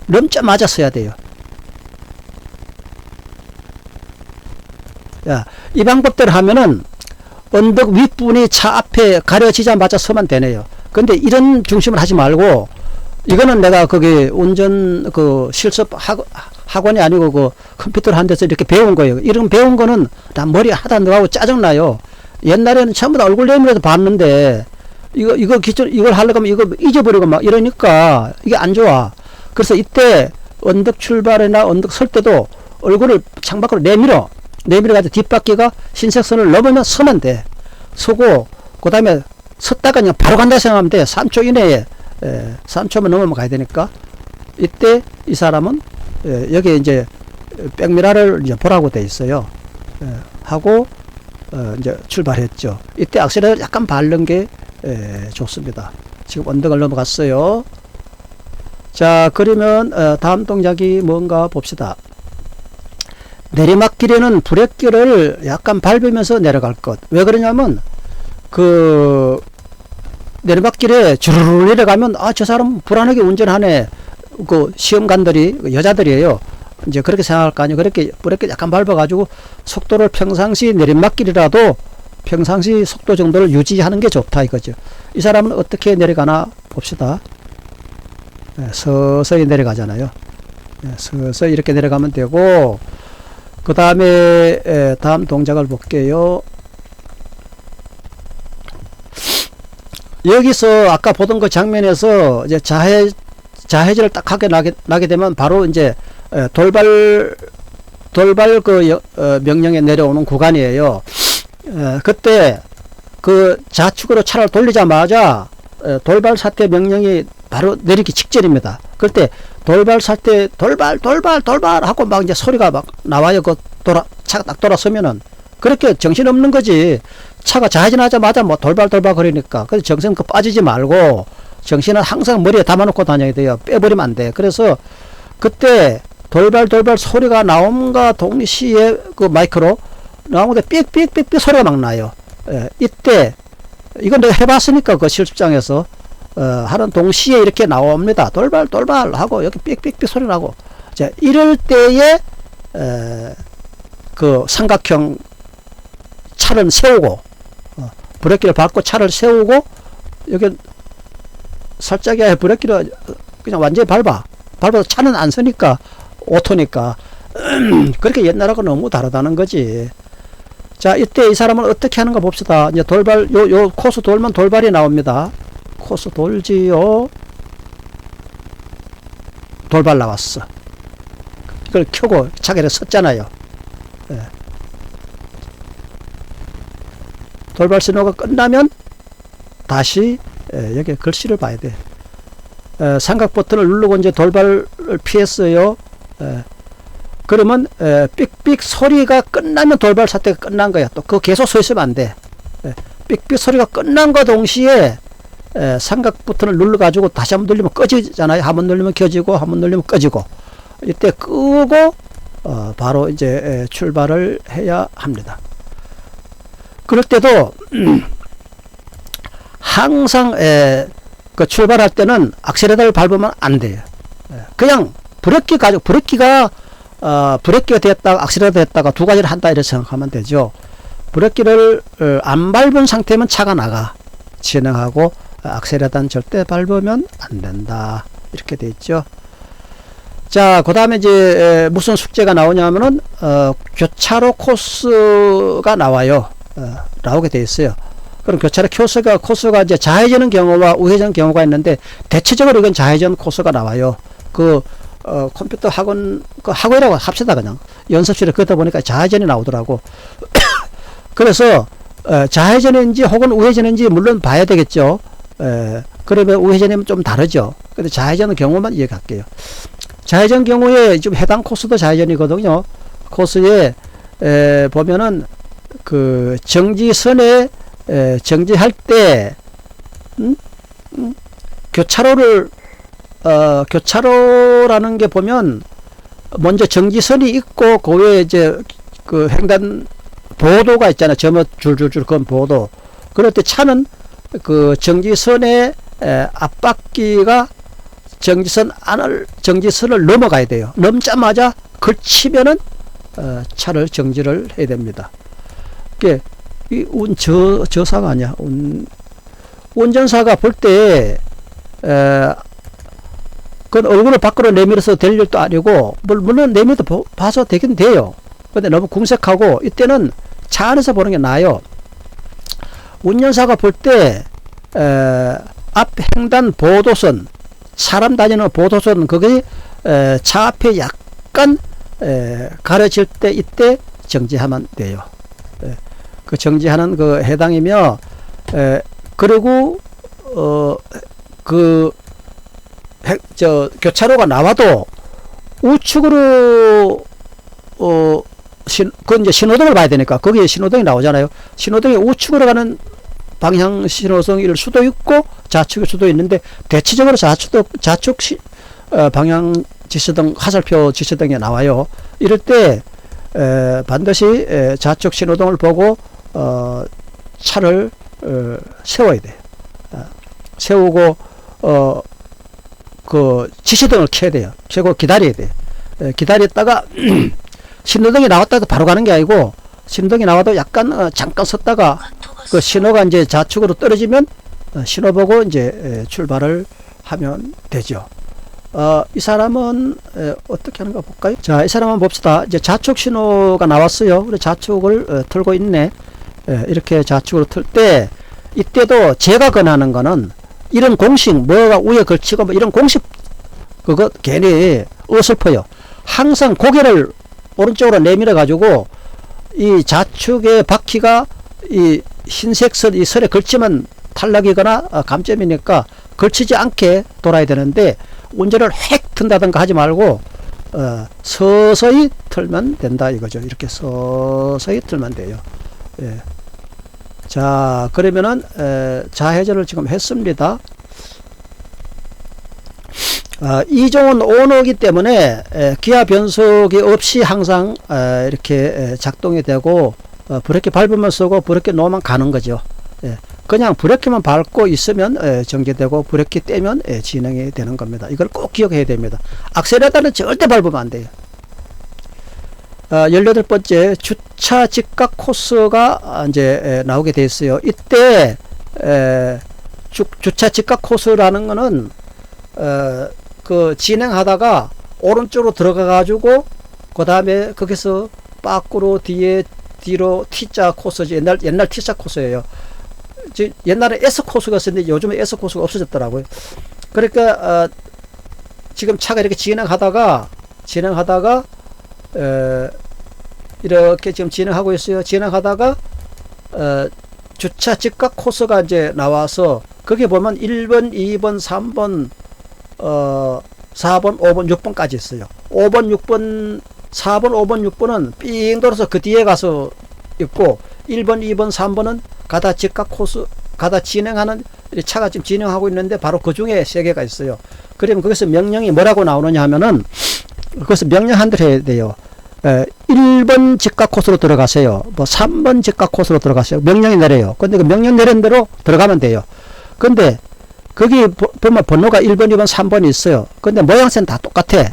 넘자마자 서야 돼요. 야, 이 방법대로 하면은 언덕 윗부분이 차 앞에 가려지자마자 서면 되네요. 근데 이런 중심을 하지 말고, 이거는 내가 거기 운전 그 실습 학원이 아니고 그 컴퓨터를 한 데서 이렇게 배운 거예요. 이런 배운 거는 나 머리 하다 들어가고 짜증나요. 옛날에는 전부 다 얼굴 내밀어서 봤는데 이걸 하려고 하면 이거 잊어버리고 막 이러니까 이게 안 좋아. 그래서 이때 언덕 출발이나 언덕 설 때도 얼굴을 창밖으로 내밀어가지고 뒷바퀴가 흰색 선을 넘으면 서면 돼. 서고, 그 다음에 섰다가 그냥 바로 간다 생각하면 돼. 3초 이내에, 3초만 넘으면 가야 되니까. 이때 이 사람은, 여기 이제 백미러를 이제 보라고 돼 있어요. 하고, 이제 출발했죠. 이때 악셀을 약간 밟는 게, 좋습니다. 지금 언덕을 넘어갔어요. 자, 그러면, 다음 동작이 뭔가 봅시다. 내리막길에는 브레이크를 약간 밟으면서 내려갈 것. 왜 그러냐면 그 내리막길에 주르르 내려가면 저 사람 불안하게 운전하네. 그 시험관들이 여자들이에요. 이제 그렇게 생각할 거 아니에요. 그렇게 브레이크 약간 밟아가지고 속도를 평상시 내리막길이라도 평상시 속도 정도를 유지하는 게 좋다 이거죠. 이 사람은 어떻게 내려가나 봅시다. 서서히 내려가잖아요. 서서히 이렇게 내려가면 되고, 그 다음에 다음 동작을 볼게요. 여기서 아까 보던 그 장면에서 이제 자해질을 딱 하게 나게 되면 바로 이제 돌발 그 명령에 내려오는 구간이에요. 그때 그 좌측으로 차를 돌리자마자 돌발 사태 명령이 바로 내리기 직전입니다. 그럴 때 돌발 살 때 돌발 하고 막 이제 소리가 막 나와요. 차가 딱 돌아서면은. 그렇게 정신없는 거지. 차가 좌회전하자마자 뭐 돌발 그러니까. 그래서 정신 빠지지 말고 정신은 항상 머리에 담아놓고 다녀야 돼요. 빼버리면 안 돼. 그래서 그때 돌발 소리가 나옴과 동시에 그 마이크로 나오는데 삑삑 소리가 막 나요. 이때 이건 내가 해봤으니까 그 실습장에서 하는 동시에 이렇게 나옵니다. 돌발 하고 여기 삑삑 소리 나고. 자, 이럴 때에 그 삼각형 차를 세우고 브레이크를 밟고 차를 세우고 여기 살짝이야 브레이크를 그냥 완전히 밟아도 차는 안 서니까 오토니까 그렇게 옛날하고 너무 다르다는 거지. 자, 이때 이 사람은 어떻게 하는가 봅시다. 이제 돌발 요 코스 돌면 돌발이 나옵니다. 코스 돌지요. 돌발 나왔어. 이걸 켜고 차기를 섰잖아요. 예. 돌발 신호가 끝나면 다시 여기 글씨를 봐야 돼. 삼각 버튼을 누르고 이제 돌발을 피했어요. 그러면 삑삑 소리가 끝나면 돌발 사태가 끝난 거야. 또 그거 계속 서 있으면 안 돼. 삑삑 소리가 끝난 거 동시에 삼각 버튼을 눌러 가지고 다시 한번 눌리면 꺼지잖아요. 한번 눌리면 켜지고 한번 눌리면 꺼지고. 이때 끄고 바로 이제 출발을 해야 합니다. 그럴 때도 항상 그 출발할 때는 악셀레터를 밟으면 안 돼요. 그냥 브레이크가 됐다가 악셀레터 됐다가 두 가지를 한다 이렇게 생각하면 되죠. 브레이크를 안 밟은 상태면 차가 나가 진행하고 악셀레터는 절대 밟으면 안 된다 이렇게 돼 있죠. 자, 그 다음에 이제 무슨 숙제가 나오냐면은 교차로 코스가 나와요. 나오게 돼 있어요. 그럼 교차로 코스가 이제 좌회전의 경우와 우회전 경우가 있는데 대체적으로 이건 좌회전 코스가 나와요. 그 컴퓨터 학원이라고 합시다. 그냥 연습실에 그러다 보니까 좌회전이 나오더라고. 그래서 좌회전인지 혹은 우회전인지 물론 봐야 되겠죠. 그러면 우회전이면 좀 다르죠. 근데 좌회전의 경우만 이해할게요. 좌회전 경우에 좀 해당 코스도 좌회전이거든요. 코스에 보면은 그 정지선에 정지할 때 교차로라는 게 보면 먼저 정지선이 있고 그 위에 이제 그 횡단 보도가 있잖아요. 점을 줄줄줄 그건 보도. 그럴 때 차는 그 정지선의 앞바퀴가 정지선을 넘어가야 돼요. 넘자마자 걸치면은 차를 정지를 해야 됩니다. 이게 저사가 아니야. 운전사가 볼 때 그 얼굴을 밖으로 내밀어서 될 일도 아니고 물론 내밀어서 봐서 되긴 돼요. 근데 너무 궁색하고 이때는 차 안에서 보는 게 나아요. 운전사가 볼 때 앞 횡단 보도선 사람 다니는 보도선 거기 차 앞에 약간 가려질 때 이때 정지하면 돼요. 그 정지하는 그 해당이며 그리고 교차로가 나와도 우측으로 그건 이제 신호등을 봐야 되니까 거기에 신호등이 나오잖아요. 신호등이 우측으로 가는 방향 신호등일 수도 있고 좌측일 수도 있는데 대체적으로 좌측 방향 지시등 화살표 지시등이 나와요. 이럴 때 반드시 좌측 신호등을 보고 차를 세워야 돼요. 세우고 그 지시등을 켜야 돼요. 켜고 기다려야 돼요. 기다렸다가 신호등이 나왔다고 바로 가는 게 아니고 신호등이 나와도 약간 잠깐 섰다가 그 신호가 이제 좌측으로 떨어지면 신호 보고 이제 출발을 하면 되죠. 이 사람은 어떻게 하는가 볼까요? 자, 이 사람 한번 봅시다. 이제 좌측 신호가 나왔어요. 우리 좌측을 틀고 있네. 이렇게 좌측으로 틀 때 이때도 제가 권하는 거는 이런 공식 뭐가 위에 걸치고 뭐 이런 공식 그거 괜히 어설퍼요. 항상 고개를 오른쪽으로 내밀어 가지고 이 좌측의 바퀴가 이 흰색 이 설에 걸치면 탈락이거나 감점이니까 걸치지 않게 돌아야 되는데 운전을 획 튼다든가 하지 말고 서서히 틀면 된다 이거죠. 이렇게 서서히 틀면 돼요. 예. 자, 그러면은 좌회전을 지금 했습니다. 이종은 오너기 때문에 기아 변속이 없이 항상 이렇게 작동이 되고 브레이크 밟으면 쓰고 브레이크 놓으면 가는 거죠. 예. 그냥 브레이크만 밟고 있으면 정지되고 브레이크 떼면 진행이 되는 겁니다. 이걸 꼭 기억해야 됩니다. 악셀레터는 절대 밟으면 안 돼요. 18번째 주차 직각 코스가 이제 나오게 되어 있어요. 이때 주차 직각 코스라는 거는 그 진행하다가 오른쪽으로 들어가 가지고 그 다음에 거기서 밖으로 뒤로 T자 코스지. 옛날 T자 코스예요. 옛날에 S 코스가 있었는데 요즘에 S 코스가 없어졌더라고요. 그러니까 지금 차가 이렇게 진행하다가 이렇게 지금 진행하고 있어요. 진행하다가 주차 직각 코스가 이제 나와서 거기 보면 1번, 2번, 3번, 4번, 5번, 6번까지 있어요. 5번, 6번, 4번, 5번, 6번은 삥 돌아서 그 뒤에 가서 있고 1번, 2번, 3번은 가다 직각 코스, 가다 진행하는 차가 지금 진행하고 있는데 바로 그 중에 3개가 있어요. 그러면 거기서 명령이 뭐라고 나오느냐 하면은 그것을 명령 한 대로 해야 돼요. 1번 직각 코스로 들어가세요. 뭐 3번 직각 코스로 들어가세요. 명령이 내려요. 근데 그 명령 내린 대로 들어가면 돼요. 근데 거기 보면 번호가 1번, 2번, 3번이 있어요. 근데 모양새는 다 똑같아.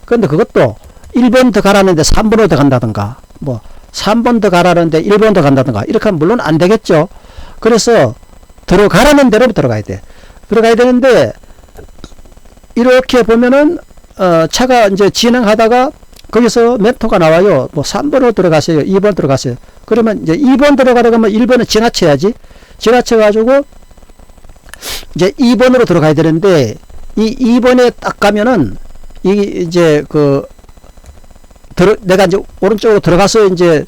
근데 그것도 1번 더 가라는데 3번으로 더 간다든가 뭐 3번 더 가라는데 1번 더 간다든가 이렇게 하면 물론 안 되겠죠. 그래서 들어가라는 대로 들어가야 돼. 들어가야 되는데 이렇게 보면은 차가 이제 진행하다가 거기서 멘토가 나와요. 뭐 3번으로 들어가세요. 2번 들어가세요. 그러면 이제 2번 들어가려고 하면 1번은 지나쳐야지. 지나쳐 가지고 이제 2번으로 들어가야 되는데 이 2번에 딱 가면은 이제 내가 이제 오른쪽으로 들어가서 이제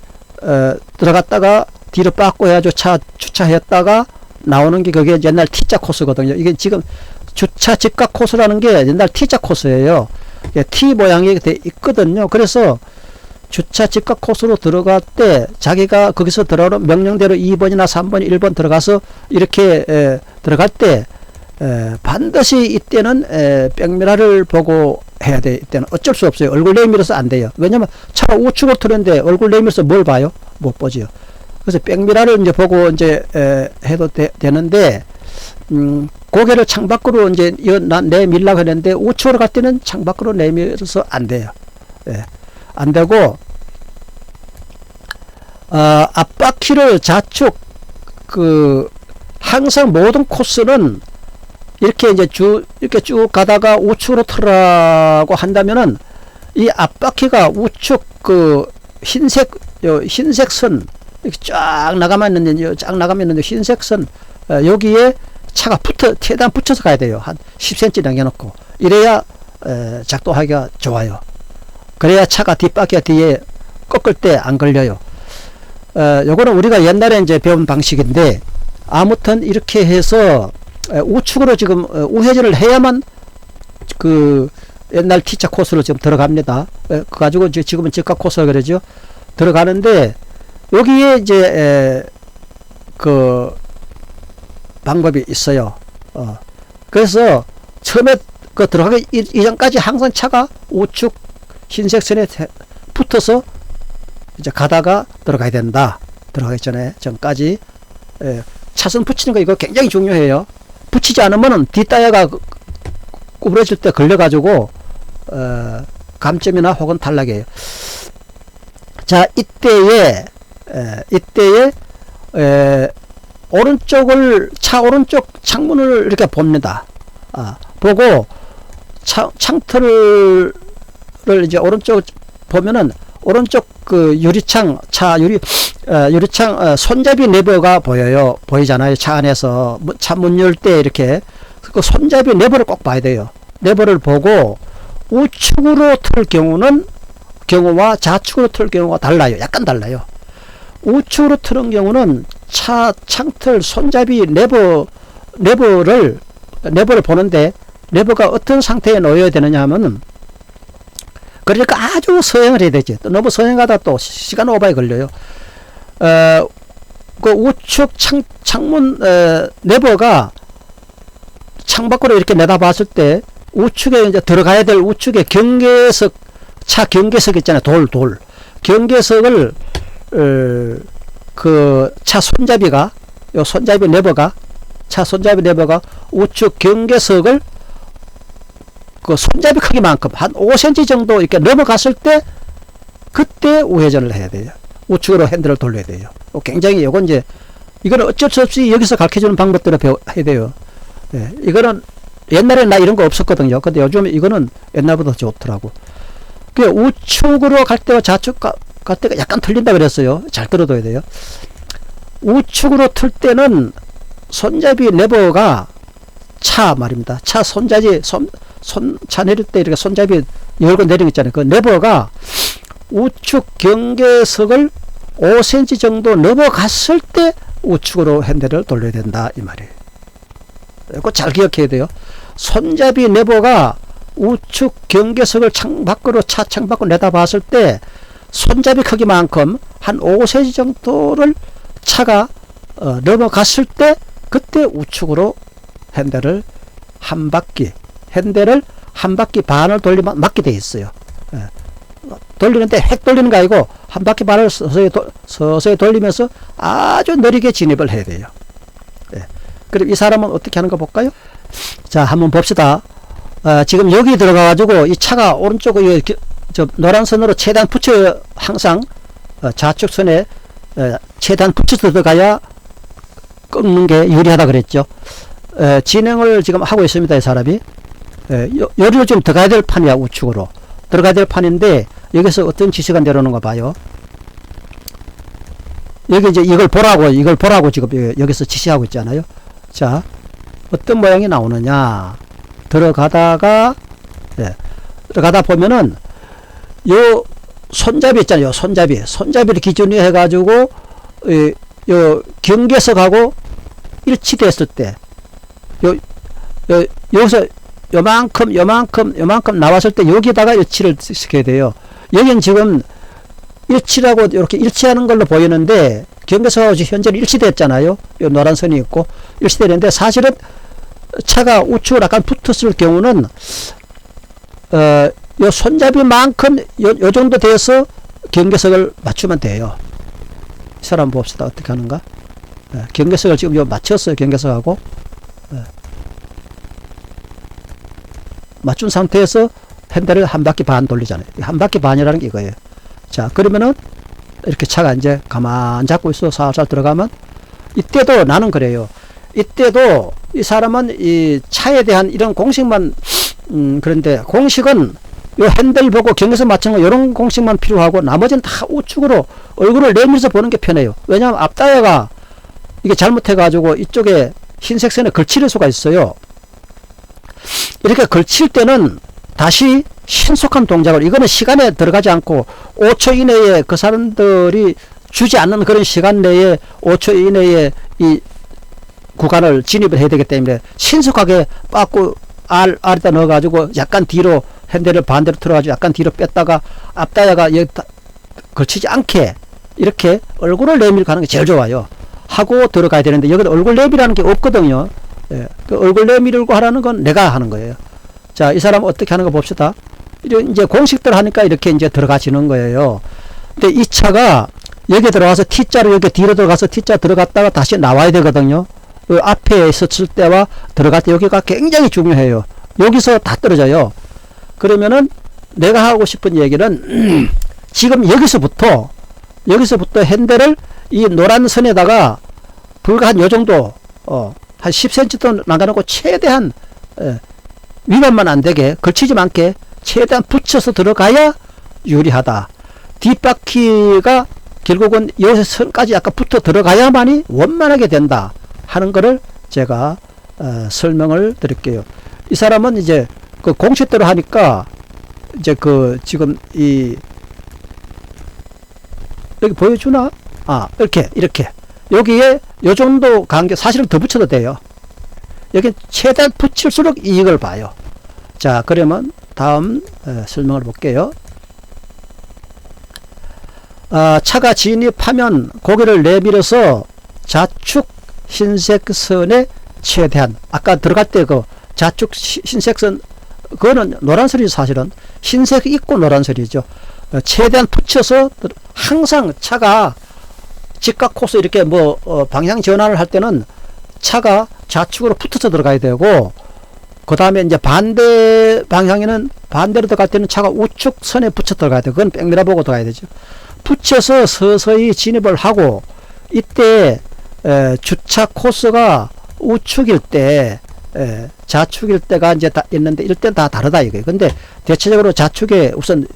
들어갔다가 뒤로 빠꾸 해가지고 차 주차했다가 나오는 게 그게 옛날 T자 코스거든요. 이게 지금 주차 직각 코스라는 게 옛날 T자 코스예요. T 모양이 돼 있거든요. 그래서 주차 직각 코스로 들어갈 때 자기가 거기서 들어오는 명령대로 2번이나 3번, 1번 들어가서 이렇게 들어갈 때 반드시 이때는 백미러를 보고 해야 돼. 이때는 어쩔 수 없어요. 얼굴 내밀어서 안 돼요. 왜냐면 차가 우측으로 트는데 얼굴 내밀어서 뭘 봐요? 못 보지요. 그래서 백미러를 이제 보고 이제 해도 되는데 고개를 창밖으로 이제 내밀려고 했는데 우측으로 갈 때는 창밖으로 내밀어서 안 돼요. 예. 안 되고 앞바퀴를 좌측 항상 모든 코스는 이렇게 이제 이렇게 쭉 가다가 우측으로 틀라고 한다면은 이 앞바퀴가 우측 흰색 선 이렇게 쫙 나가면 있는데 흰색 선 여기에 차가 최대한 붙여서 가야 돼요. 한 10cm 남겨놓고 이래야 작동하기가 좋아요. 그래야 차가 뒷바퀴가 뒤에 꺾을 때 안 걸려요. 요거는 우리가 옛날에 이제 배운 방식인데 아무튼 이렇게 해서 우측으로 지금 우회전을 해야만 그 옛날 T자 코스로 지금 들어갑니다. 그 가지고 지금은 직각 코스라 그러죠. 들어가는데 여기에 이제 그 방법이 있어요. 그래서 처음에 들어가기 이전까지 항상 차가 우측 흰색 선에 붙어서 이제 가다가 들어가야 된다. 들어가기 전까지 차선 붙이는 거 이거 굉장히 중요해요. 붙이지 않으면은 뒷타이어가 구부러질 때 걸려가지고 감점이나 혹은 탈락이에요. 자, 이때에 차 오른쪽 창문을 이렇게 봅니다. 보고 창틀을 이제 오른쪽 보면은 오른쪽 유리창 손잡이 레버가 보이잖아요. 차 안에서 차 문 열 때 이렇게 그 손잡이 레버를 꼭 봐야 돼요. 레버를 보고 우측으로 틀 경우와 좌측으로 틀 경우가 달라요. 약간 달라요. 우측으로 트는 경우는 차 창틀 손잡이 레버를 보는데 레버가 어떤 상태에 놓여야 되느냐 하면은, 그러니까 아주 서행을 해야 되지. 또 너무 서행하다 또 시간 오버에 걸려요. 그 우측 창문 레버가 창밖으로 이렇게 내다봤을 때 우측에 이제 들어가야 될 우측에 경계석, 차 경계석 있잖아요. 돌. 경계석을 그 차 손잡이가, 요 손잡이 레버가, 차 손잡이 레버가 우측 경계석을 그 손잡이 크기만큼 한 5cm 정도 이렇게 넘어갔을 때 그때 우회전을 해야 돼요. 우측으로 핸들을 돌려야 돼요. 굉장히 이건 이제 이거는 어쩔 수 없이 여기서 가르쳐주는 방법대로 해야 돼요. 예, 이거는 옛날에 나 이런 거 없었거든요. 근데 요즘 이거는 옛날보다 좋더라고. 그 우측으로 갈 때와 좌측 갈 때가 약간 틀린다 그랬어요. 잘 들어둬야 돼요. 우측으로 틀 때는 손잡이 레버가 차 말입니다. 차 손잡이 차 내릴 때 이렇게 손잡이 열고 내리는 거 있잖아요. 그 레버가 우측 경계석을 5cm 정도 넘어갔을 때 우측으로 핸들을 돌려야 된다 이 말이에요. 이거 잘 기억해야 돼요. 손잡이 레버가 우측 경계석을 차 창밖으로 내다봤을 때 손잡이 크기만큼 한 5cm 정도를 차가 넘어갔을 때 그때 우측으로 핸들을 한 바퀴 반을 돌리면 맞게 돼 있어요. 예. 돌리는데 획 돌리는 거 아니고 한 바퀴 반을 서서히 돌리면서 아주 느리게 진입을 해야 돼요. 예. 그럼 이 사람은 어떻게 하는 거 볼까요? 자, 한번 봅시다. 지금 여기 들어가 가지고 이 차가 오른쪽에 저 노란 선으로 최대한 붙여, 항상 좌측선에 최대한 붙여서 들어가야 꺾는 게 유리하다 그랬죠. 진행을 지금 하고 있습니다 이 사람이. 여기로 좀 들어가야 될 판이야. 우측으로 들어가야 될 판인데 여기서 어떤 지시가 내려오는 거 봐요. 여기 이제 이걸 보라고 지금 여기서 지시하고 있잖아요. 자, 어떤 모양이 나오느냐. 들어가다 보면은 요 손잡이 있잖아요. 손잡이를 기준으로 해가지고 요 경계석하고 일치됐을 때 여기서 요만큼 나왔을 때 여기다가 일치를 시켜야 돼요. 여기는 지금 일치라고 이렇게 일치하는 걸로 보이는데 경계석하고 현재 일치됐잖아요. 요 노란 선이 있고 일치되는데 사실은 차가 우측으로 약간 붙었을 경우는 요 손잡이만큼 요 정도 돼서 경계석을 맞추면 돼요. 이 사람 봅시다. 어떻게 하는가. 경계석을 지금 요 맞췄어요. 경계석하고 맞춘 상태에서 핸들을 한 바퀴 반 돌리잖아요. 한 바퀴 반이라는 게 이거예요. 자, 그러면은 이렇게 차가 이제 가만 잡고 있어 살살 들어가면 이때도 나는 그래요. 이때도 이 사람은 이 차에 대한 이런 공식만 그런데 공식은 요 핸들 보고 경계석 맞추는 거 이런 공식만 필요하고 나머지는 다 우측으로 얼굴을 내밀어서 보는 게 편해요. 왜냐하면 앞타이어가 이게 잘못해가지고 이쪽에 흰색 선에 걸칠 수가 있어요. 이렇게 걸칠 때는 다시 신속한 동작을, 이거는 시간에 들어가지 않고 5초 이내에 그 사람들이 주지 않는 그런 시간 내에 5초 이내에 이 구간을 진입을 해야 되기 때문에 신속하게 빠꾸 알에다 넣어가지고 약간 뒤로 핸들을 반대로 틀어가지고 약간 뒤로 뺐다가 앞타이어가 여기 걸치지 않게 이렇게 얼굴을 내밀고 하는 게 제일 좋아요. 하고 들어가야 되는데 여기는 얼굴 내밀하는 게 없거든요. 예, 그 얼굴 내밀고 하라는 건 내가 하는 거예요. 자, 이 사람 어떻게 하는 거 봅시다. 이제 공식들 하니까 이렇게 이제 들어가지는 거예요. 근데 이 차가 여기 들어가서 T자로 여기 뒤로 들어가서 T자 들어갔다가 다시 나와야 되거든요. 그 앞에 있었을 때와 들어갈 때 여기가 굉장히 중요해요. 여기서 다 떨어져요. 그러면은 내가 하고 싶은 얘기는 지금 여기서부터 핸들을 이 노란 선에다가 불과 한 요 정도 한 10cm 정도 나가놓고 최대한 위반만 안 되게 걸치지 않게 최대한 붙여서 들어가야 유리하다. 뒷바퀴가 결국은 요 선까지 약간 붙어 들어가야만이 원만하게 된다 하는 거를 제가 설명을 드릴게요. 이 사람은 이제 그 공식대로 하니까 이제 그 지금 이 여기 보여주나? 이렇게 여기에 요 정도 간격 사실은 더 붙여도 돼요. 여기 최대한 붙일수록 이익을 봐요. 자, 그러면 다음 설명을 볼게요. 차가 진입하면 고개를 내밀어서 좌측 흰색 선에 최대한, 아까 들어갈 때 그 좌측 흰색 선, 그거는 노란선이죠. 사실은 흰색 있고 노란선이죠. 최대한 붙여서, 항상 차가 직각 코스 이렇게 방향 전환을 할 때는 차가 좌측으로 붙어서 들어가야 되고, 그 다음에 이제 반대 방향에는, 반대로 들어갈 때는 차가 우측 선에 붙여 들어가야 돼요. 그건 뺑 밀어보고 들어가야 되죠. 붙여서 서서히 진입을 하고, 이때 주차 코스가 우측일 때, 좌측일 때가 이제 다 있는데, 이럴 땐 다 다르다 이거예요. 근데 대체적으로 좌측에 우선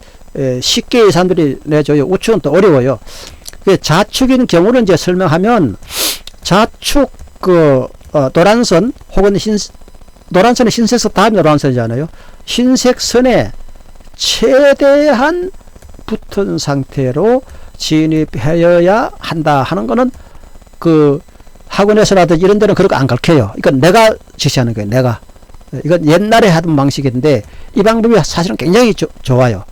쉽게 사람들이 내줘요. 우측은 또 어려워요. 좌측인 경우는 이제 설명하면, 좌측 노란선 혹은 노란선은 흰색선 다음에 노란선이잖아요. 흰색 선에 최대한 붙은 상태로 진입해야 한다 하는 거는, 학원에서라든지 이런 데는 그렇게 안 가르쳐요. 이건 내가 지시하는 거예요. 내가. 이건 옛날에 하던 방식인데, 이 방법이 사실은 굉장히 좋아요.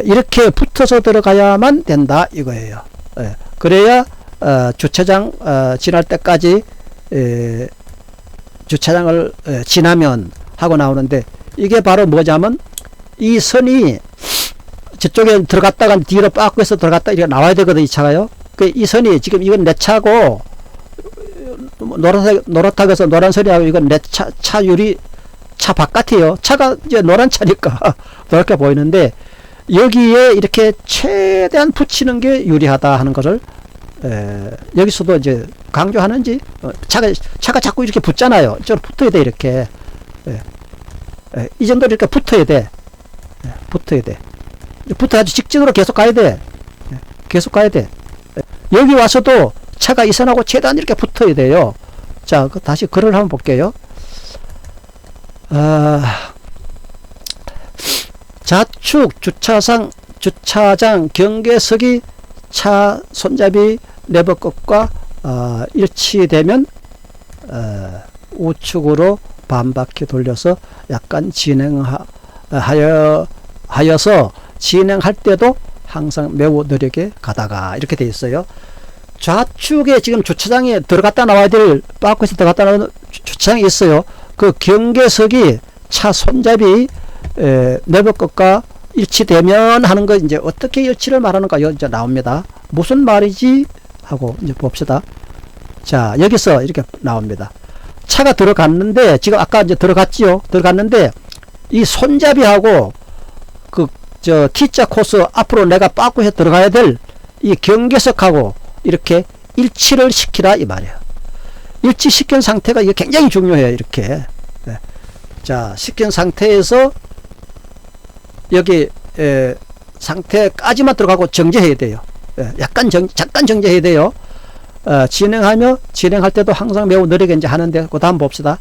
이렇게 붙어서 들어가야만 된다 이거예요. 그래야 주차장 지날 때까지 주차장을 지나면 하고 나오는데, 이게 바로 뭐냐면, 이 선이 저쪽에 들어갔다가 뒤로 빠꾸해서 들어갔다 이렇게 나와야 되거든, 이 차가요. 이 선이 지금, 이건 내 차고, 노랗다고 노란 선이하고, 이건 내 차 유리, 차 바깥이에요. 차가 이제 노란 차니까 노랗게 보이는데, 여기에 이렇게 최대한 붙이는 게 유리하다 하는 것을 여기서도 이제 강조하는지, 차가 자꾸 이렇게 붙잖아요. 저로 붙어야 돼, 이렇게. 이 정도 이렇게 붙어야 돼. 붙어야 돼. 붙어야지 직진으로 계속 가야 돼. 계속 가야 돼. 여기 와서도 차가 이 선하고 최대한 이렇게 붙어야 돼요. 자, 다시 글을 한번 볼게요. 좌측 주차장 경계석이 차 손잡이 레버 끝과 일치되면 우측으로 반바퀴 돌려서 약간 하여서 진행할 때도 항상 매우 느리게 가다가, 이렇게 돼 있어요. 좌측에 지금 주차장에 들어갔다 나와야 될, 바퀴에서 들어갔다 나오는 주차장이 있어요. 그 경계석이 차 손잡이 레버 끝과 일치되면 하는 거, 이제 어떻게 일치를 말하는가 이제 나옵니다. 무슨 말이지 하고 이제 봅시다. 자, 여기서 이렇게 나옵니다. 차가 들어갔는데, 지금 아까 이제 들어갔는데, 이 손잡이하고 T자 코스 앞으로 내가 빠꾸해서 들어가야 될 이 경계석하고 이렇게 일치를 시키라 이 말이에요. 일치시킨 상태가 이게 굉장히 중요해요. 이렇게. 자, 시킨 상태에서 여기 상태까지만 들어가고 정지해야 돼요. 잠깐 정지해야 돼요. 진행할 때도 항상 매우 느리게 이제 하는데, 그 다음 봅시다.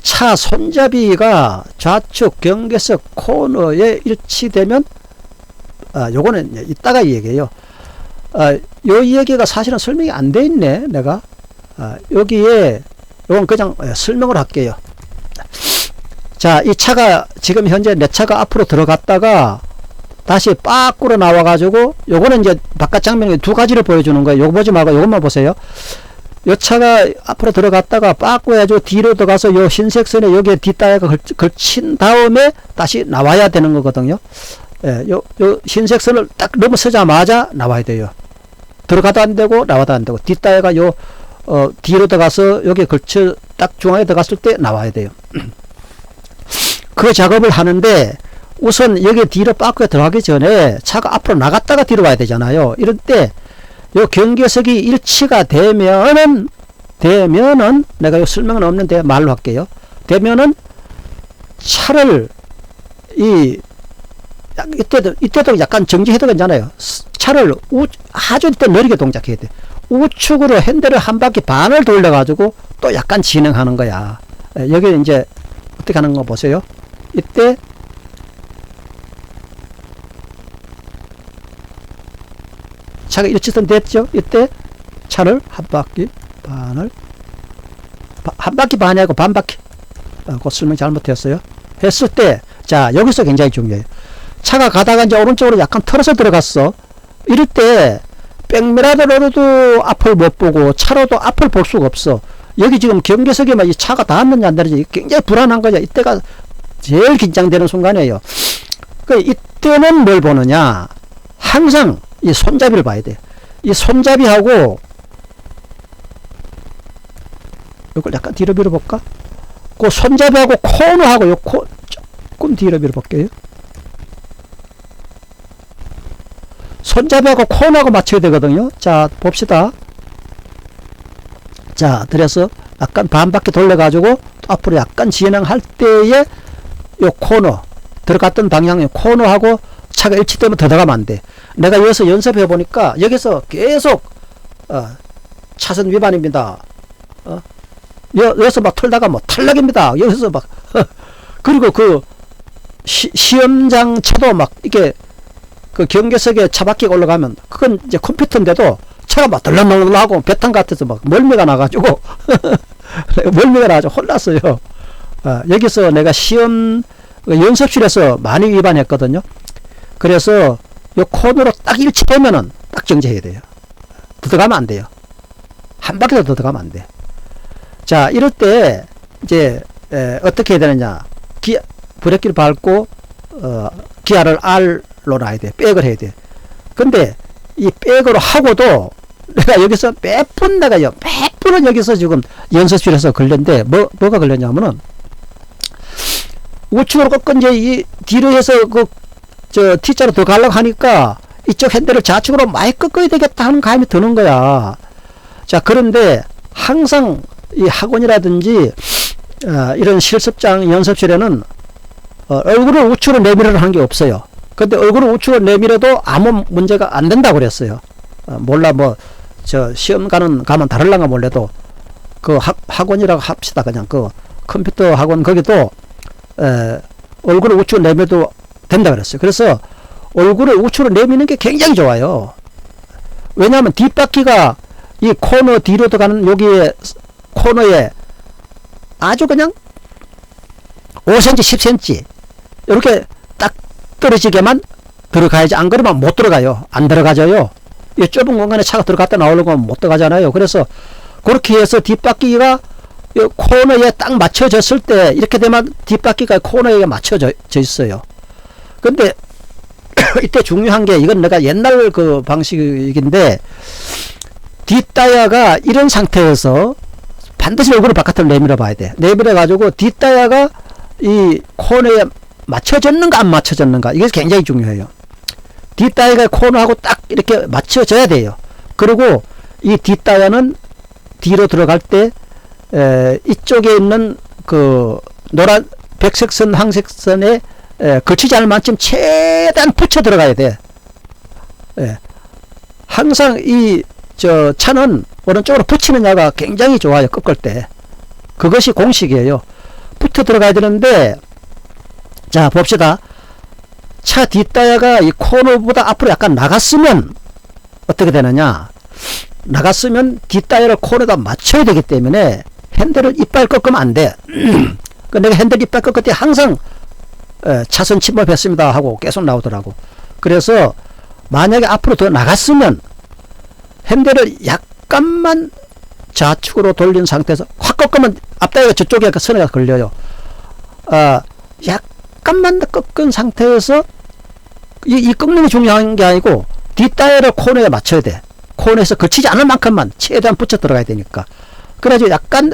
차 손잡이가 좌측 경계석 코너에 일치되면, 요거는 이따가 얘기해요. 요 얘기가 사실은 설명이 안 돼 있네, 내가. 여기에, 요건 그냥 설명을 할게요. 자, 이 차가, 지금 현재 내 차가 앞으로 들어갔다가, 다시 밖으로 나와가지고, 요거는 이제 바깥 장면에 두 가지를 보여주는 거예요. 요거 보지 말고 요것만 보세요. 요 차가 앞으로 들어갔다가 빠꾸 해가지고 뒤로 들어가서 요 흰색 선에 여기에 뒷다리가 걸친 다음에 다시 나와야 되는 거거든요. 요 흰색 선을 딱 넘어서자마자 나와야 돼요. 들어가도 안 되고 나와도 안 되고, 뒷다리가 뒤로 들어가서 여기에 걸쳐 딱 중앙에 들어갔을 때 나와야 돼요. 그 작업을 하는데, 우선 여기 뒤로 빠꾸에 들어가기 전에 차가 앞으로 나갔다가 뒤로 와야 되잖아요. 이럴 때 요 경계석이 일치가 되면은 내가 요 설명은 없는데 말로 할게요. 되면은 차를 이때도 약간 정지해도 괜찮아요. 차를 아주 또 느리게 동작해야 돼. 우측으로 핸들을 한 바퀴 반을 돌려가지고 또 약간 진행하는 거야. 여기 이제 어떻게 하는 거 보세요. 이때 차가 일치선 됐죠? 이때 차를 한 바퀴 반이 아니고 반 바퀴 그 설명 잘못했어요. 했을 때, 자, 여기서 굉장히 중요해요. 차가 가다가 이제 오른쪽으로 약간 틀어서 들어갔어. 이럴 때, 백미라도로도 앞을 못 보고, 차로도 앞을 볼 수가 없어. 여기 지금 경계석에만 이 차가 닿았느냐 안 닿는지 굉장히 불안한 거죠. 이때가 제일 긴장되는 순간이에요. 그, 이때는 뭘 보느냐. 항상 이 손잡이를 봐야 돼. 이 손잡이하고, 이걸 약간 뒤로 밀어볼까? 그 손잡이하고 코너하고 조금 뒤로 밀어볼게요. 손잡이하고 코너하고 맞춰야 되거든요. 자, 봅시다. 자, 그래서 약간 반바퀴 돌려가지고 앞으로 약간 진행할 때에 요 코너, 들어갔던 방향의 코너하고 차가 일치되면 더 들어가면 안 돼. 내가 여기서 연습해 보니까 여기서 계속 차선 위반입니다. 여기서 막 털다가 뭐 탈락입니다. 여기서 막 그리고 그 시험장 차도 막 이게 그 경계석에 차 바퀴가 올라가면 그건 이제 컴퓨터인데도 차가 막 덜렁덜렁하고 배탄 같아서 막 멀미가 나가지고 멀미가 나가지고 혼났어요. 여기서 내가 시험 연습실에서 많이 위반했거든요. 그래서 요 코너로 딱 일치되면은 딱 정지해야 돼요. 들어가면 안 돼요. 한 바퀴 더 들어가면 안 돼. 자, 이럴 때 이제 어떻게 해야 되느냐. 브레이크를 밟고 기아를 R로 놔야 돼. 백을 해야 돼. 근데 이 백으로 하고도 내가 여기서 몇 분은 여기서 지금 연습실에서 걸렸는데 뭐가 걸렸냐면은 우측으로 꺾은 이제 이 뒤로 해서 T자로 더 가려고 하니까 이쪽 핸들을 좌측으로 많이 꺾어야 되겠다 하는 감이 드는 거야. 자, 그런데 항상 이 학원이라든지 이런 실습장 연습실에는 얼굴을 우측으로 내밀으려 하는 게 없어요. 근데 얼굴을 우측으로 내밀어도 아무 문제가 안 된다고 그랬어요. 몰라 시험 가면 다를랑가 몰라도 그 학원이라고 합시다. 그냥 그 컴퓨터 학원 거기도 얼굴을 우측으로 내밀어도 된다 그랬어요. 그래서 얼굴을 우측으로 내미는 게 굉장히 좋아요. 왜냐하면 뒷바퀴가 이 코너 뒤로 들어가는 여기에 코너에 아주 그냥 5cm, 10cm 이렇게 딱 떨어지게만 들어가야지. 안 그러면 못 들어가요. 안 들어가져요. 이 좁은 공간에 차가 들어갔다 나오려고 하면 못 들어가잖아요. 그래서 그렇게 해서 뒷바퀴가 코너에 딱 맞춰졌을 때 이렇게 되면 뒷바퀴가 코너에 맞춰져 있어요. 근데 이때 중요한 게 이건 내가 옛날 그 방식인데 뒷타이어가 이런 상태에서 반드시 얼굴을 바깥으로 내밀어 봐야 돼. 내밀어 가지고 뒷타이어가 이 코너에 맞춰졌는가 안 맞춰졌는가 이게 굉장히 중요해요. 뒷타이어가 코너하고 딱 이렇게 맞춰져야 돼요. 그리고 이 뒷타이어는 뒤로 들어갈 때 이쪽에 있는 그 노란 백색선 황색선에 걸치지 않을 만큼 최대한 붙여 들어가야 돼. 항상 차는 오른쪽으로 붙이느냐가 굉장히 좋아요. 꺾을 때. 그것이 공식이에요. 붙어 들어가야 되는데, 자, 봅시다. 차 뒷타이어가 이 코너보다 앞으로 약간 나갔으면 어떻게 되느냐. 나갔으면 뒷타이어를 코너에다 맞춰야 되기 때문에 핸들을 이빨 꺾으면 안 돼. 내가 핸들 이빨 꺾을 때 항상 차선 침범했습니다 하고 계속 나오더라고. 그래서 만약에 앞으로 더 나갔으면 핸들을 약간만 좌측으로 돌린 상태에서 확 꺾으면 앞다리가 저쪽에 그 선에가 걸려요. 약간만 더 꺾은 상태에서 이 꺾는 게 중요한 게 아니고 뒷타이어를 코너에 맞춰야 돼. 코너에서 거치지 않을 만큼만 최대한 붙여 들어가야 되니까. 그래가지고 약간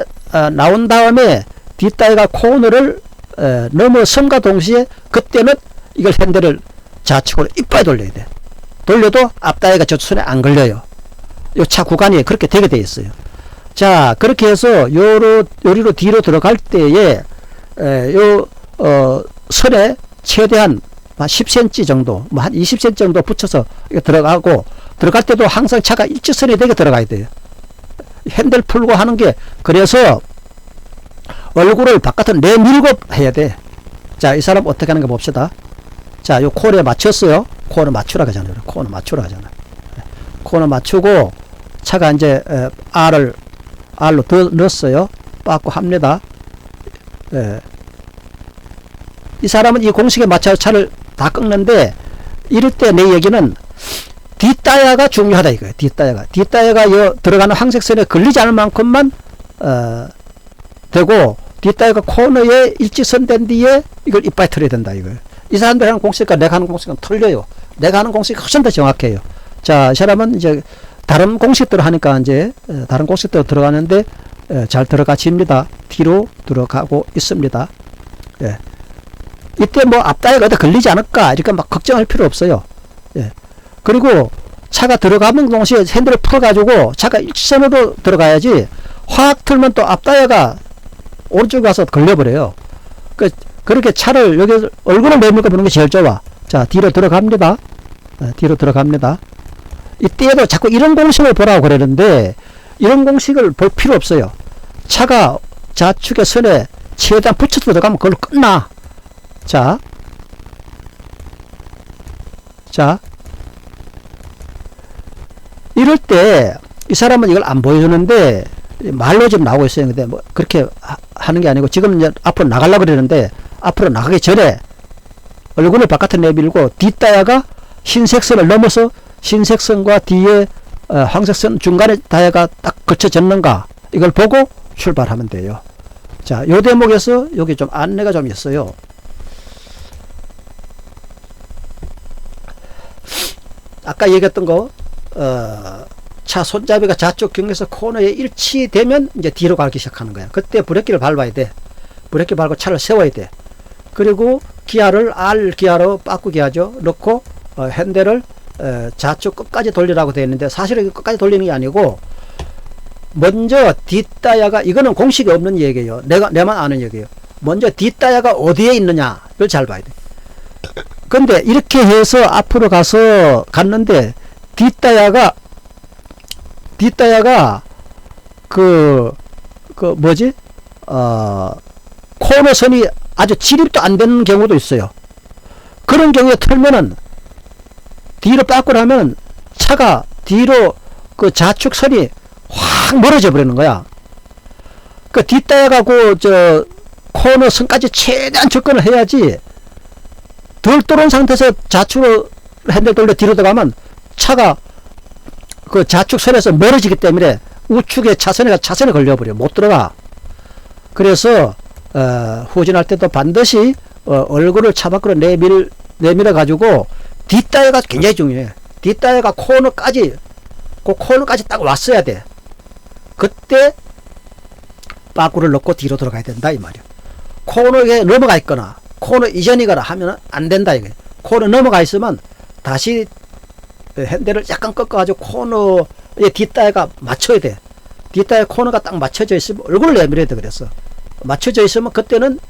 나온 다음에 뒷타이어가 코너를 넘어선과 동시에 그때는 이걸 핸들을 좌측으로 이빨 돌려야 돼. 돌려도 앞다리가 저 손에 안 걸려요. 요 차 구간이 그렇게 되게 돼 있어요. 자, 그렇게 해서 요리로 뒤로 들어갈 때에 선에 최대한 한 10cm 정도, 한 20cm 정도 붙여서 들어가고, 들어갈 때도 항상 차가 일직선에 되게 들어가야 돼요. 핸들 풀고 하는 게, 그래서 얼굴을 바깥으로 내밀고 해야 돼. 자, 이 사람 어떻게 하는 거 봅시다. 자, 요 코너에 맞췄어요. 코너 맞추라 하잖아요. 코너 맞추라 하잖아요. 코너 맞추고, 차가 이제 R로 더 넣었어요. 빠꾸 합니다. 예. 이 사람은 이 공식에 맞춰서 차를 다 꺾는데, 이럴 때 내 얘기는 뒷타야가 중요하다 이거예요. 뒷타야가 요 들어가는 황색선에 걸리지 않을 만큼만 되고, 뒷타야가 코너에 일직선 된 뒤에 이걸 이빨에 털어야 된다 이거예요. 이 사람들 하는 공식과 내가 하는 공식은 틀려요. 내가 하는 공식이 훨씬 더 정확해요. 자, 이 사람은 이제 다른 공식대로 하니까 이제 다른 공식대로 들어가는데 잘 들어가집니다. 뒤로 들어가고 있습니다. 예. 이때 뭐 앞타이가 어디 걸리지 않을까 이렇게 막 걱정할 필요 없어요. 예. 그리고 차가 들어가는 동시에 핸들을 풀어가지고 차가 일직선으로 들어가야지, 확 틀면 또 앞타이가 오른쪽에 가서 걸려버려요. 그렇게 차를 여기 얼굴을 내밀고 보는 게 제일 좋아. 자, 뒤로 들어갑니다. 뒤로 들어갑니다. 이때에도 자꾸 이런 공식을 보라고 그러는데, 이런 공식을 볼 필요 없어요. 차가 좌측의 선에 최대한 붙여서 들어가면 그걸로 끝나. 자, 이럴 때 이 사람은 이걸 안 보여주는데 말로 지금 나오고 있어요. 근데 뭐 그렇게 하는 게 아니고, 지금 이제 앞으로 나가려고 그러는데, 앞으로 나가기 전에 얼굴을 바깥에 내밀고 뒷타야가 흰색선을 넘어서 흰색선과 뒤에 황색선 중간에 타야가 딱 걸쳐졌는가, 이걸 보고 출발하면 돼요. 자, 요 대목에서 여기 좀 안내가 좀 있어요. 아까 얘기했던 거, 차 손잡이가 좌측 경에서 코너에 일치되면 이제 뒤로 가기 시작하는 거야. 그때 브레이크를 밟아야 돼. 브레이크 밟고 차를 세워야 돼. 그리고 기아를 R 기아로 바꾸게 하죠. 넣고 핸들을 좌측 끝까지 돌리라고 되어 있는데, 사실은 끝까지 돌리는 게 아니고, 먼저 뒷타야가, 이거는 공식이 없는 얘기예요. 내만 아는 얘기예요. 먼저 뒷타야가 어디에 있느냐를 잘 봐야 돼. 근데 이렇게 해서 앞으로 갔는데 뒷타야가 코너선이 아주 진입도 안 되는 경우도 있어요. 그런 경우에 틀면은 뒤로 바꾸려 하면 차가 뒤로 그 좌측선이 확 멀어져 버리는 거야. 그 뒷타야가 코너선까지 최대한 접근을 해야지, 덜 뚫은 상태에서 좌측으로 핸들 돌려 뒤로 들어가면 차가 그 좌측선에서 멀어지기 때문에 우측의 차선에 걸려버려. 못 들어가. 그래서 후진할 때도 반드시 얼굴을 차 밖으로 내밀어 가지고, 뒷타야가 굉장히 중요해. 뒷타야가 코너까지 딱 왔어야 돼. 그때 빠꾸를 넣고 뒤로 들어가야 된다 이 말이야. 코너에 넘어가 있거나 코너 이전이거나 하면 안 된다 이게. 코너 넘어가 있으면 다시 핸들을 약간 꺾어가지고 코너에 뒷타야가 맞춰야 돼. 뒷타야 코너가 딱 맞춰져 있으면 얼굴을 내밀어야 돼. 그래서 맞춰져 있으면 그때는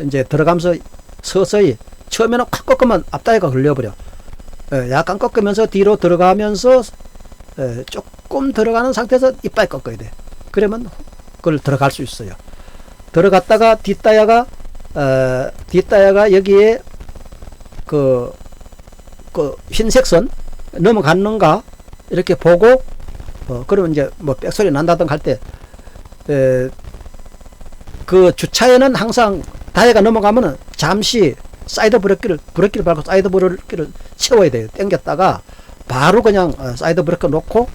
이제 들어가면서 서서히, 처음에는 확 꺾으면 앞타야가 걸려버려. 약간 꺾으면서 뒤로 들어가면서 조금 들어가는 상태에서 이빨 꺾어야 돼. 그러면 그걸 들어갈 수 있어요. 들어갔다가 뒷타야가 여기에 그 흰색선 넘어갔는가 이렇게 보고, 그러면 이제 뭐 빽소리 난다든가 할 때, 그 주차에는 항상 타이어가 넘어가면은 잠시 사이드 브레이크를 밟고 사이드 브레이크를 채워야 돼요. 당겼다가 바로 그냥 사이드 브레이크 놓고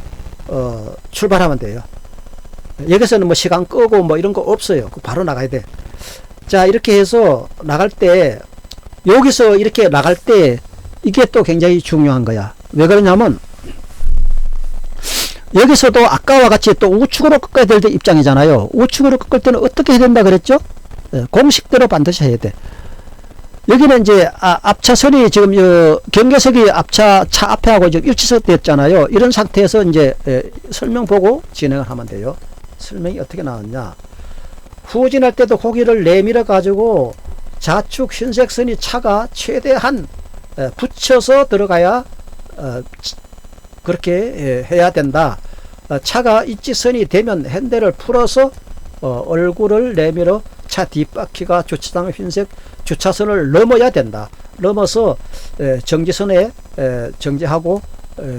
출발하면 돼요. 여기서는 뭐 시간 끄고 뭐 이런 거 없어요. 바로 나가야 돼. 자, 이렇게 해서 나갈 때, 여기서 이렇게 나갈 때 이게 또 굉장히 중요한 거야. 왜 그러냐면, 여기서도 아까와 같이 또 우측으로 꺾어야 될 때 입장이잖아요. 우측으로 꺾을 때는 어떻게 해야 된다 그랬죠? 공식대로 반드시 해야 돼. 여기는 이제 앞차선이 지금 경계석이 차 앞에 하고 지금 일치석 됐잖아요. 이런 상태에서 이제 설명 보고 진행을 하면 돼요. 설명이 어떻게 나왔냐? 후진할 때도 고기를 내밀어 가지고 좌측 흰색선이 차가 최대한 붙여서 들어가야 그렇게 해야 된다. 차가 일직선이 되면 핸들을 풀어서 얼굴을 내밀어 차 뒷바퀴가 주차장 흰색 주차선을 넘어야 된다. 넘어서 정지선에 정지하고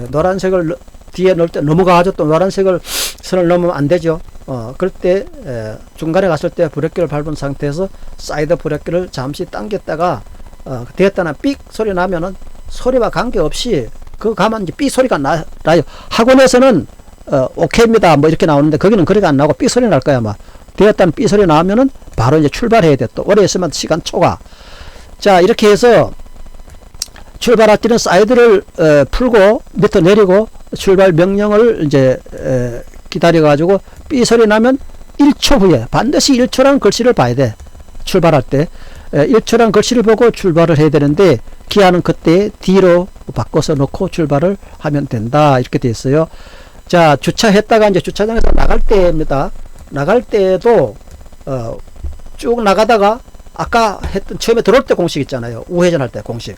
노란색을 뒤에 넣을 때 넘어가가지고 또 노란색을 선을 넘으면 안 되죠. 그럴 때 중간에 갔을 때 브레이크를 밟은 상태에서 사이드 브레이크를 잠시 당겼다가 되었다나 삑 소리 나면은 소리와 관계없이 그 가면 이제 삑 소리가 나요. 학원에서는 오케이입니다 뭐 이렇게 나오는데 거기는 그렇게 안 나오고 삑 소리 날 거야 아마. 되었다는 삑 소리 나오면은 바로 이제 출발해야 돼. 또 오래 있으면 시간 초과. 자 이렇게 해서 출발할 때는 사이드를 풀고 밑에 내리고 출발 명령을 이제 기다려 가지고 삐 소리 나면 1초 후에 반드시 1초라는 글씨를 봐야 돼. 출발할 때 1초라는 글씨를 보고 출발을 해야 되는데 기아는 그때 뒤로 바꿔서 놓고 출발을 하면 된다 이렇게 돼 있어요. 자 주차했다가 이제 주차장에서 나갈 때입니다. 나갈 때에도 쭉 나가다가 아까 했던 처음에 들어올 때 공식 있잖아요. 우회전할 때 공식.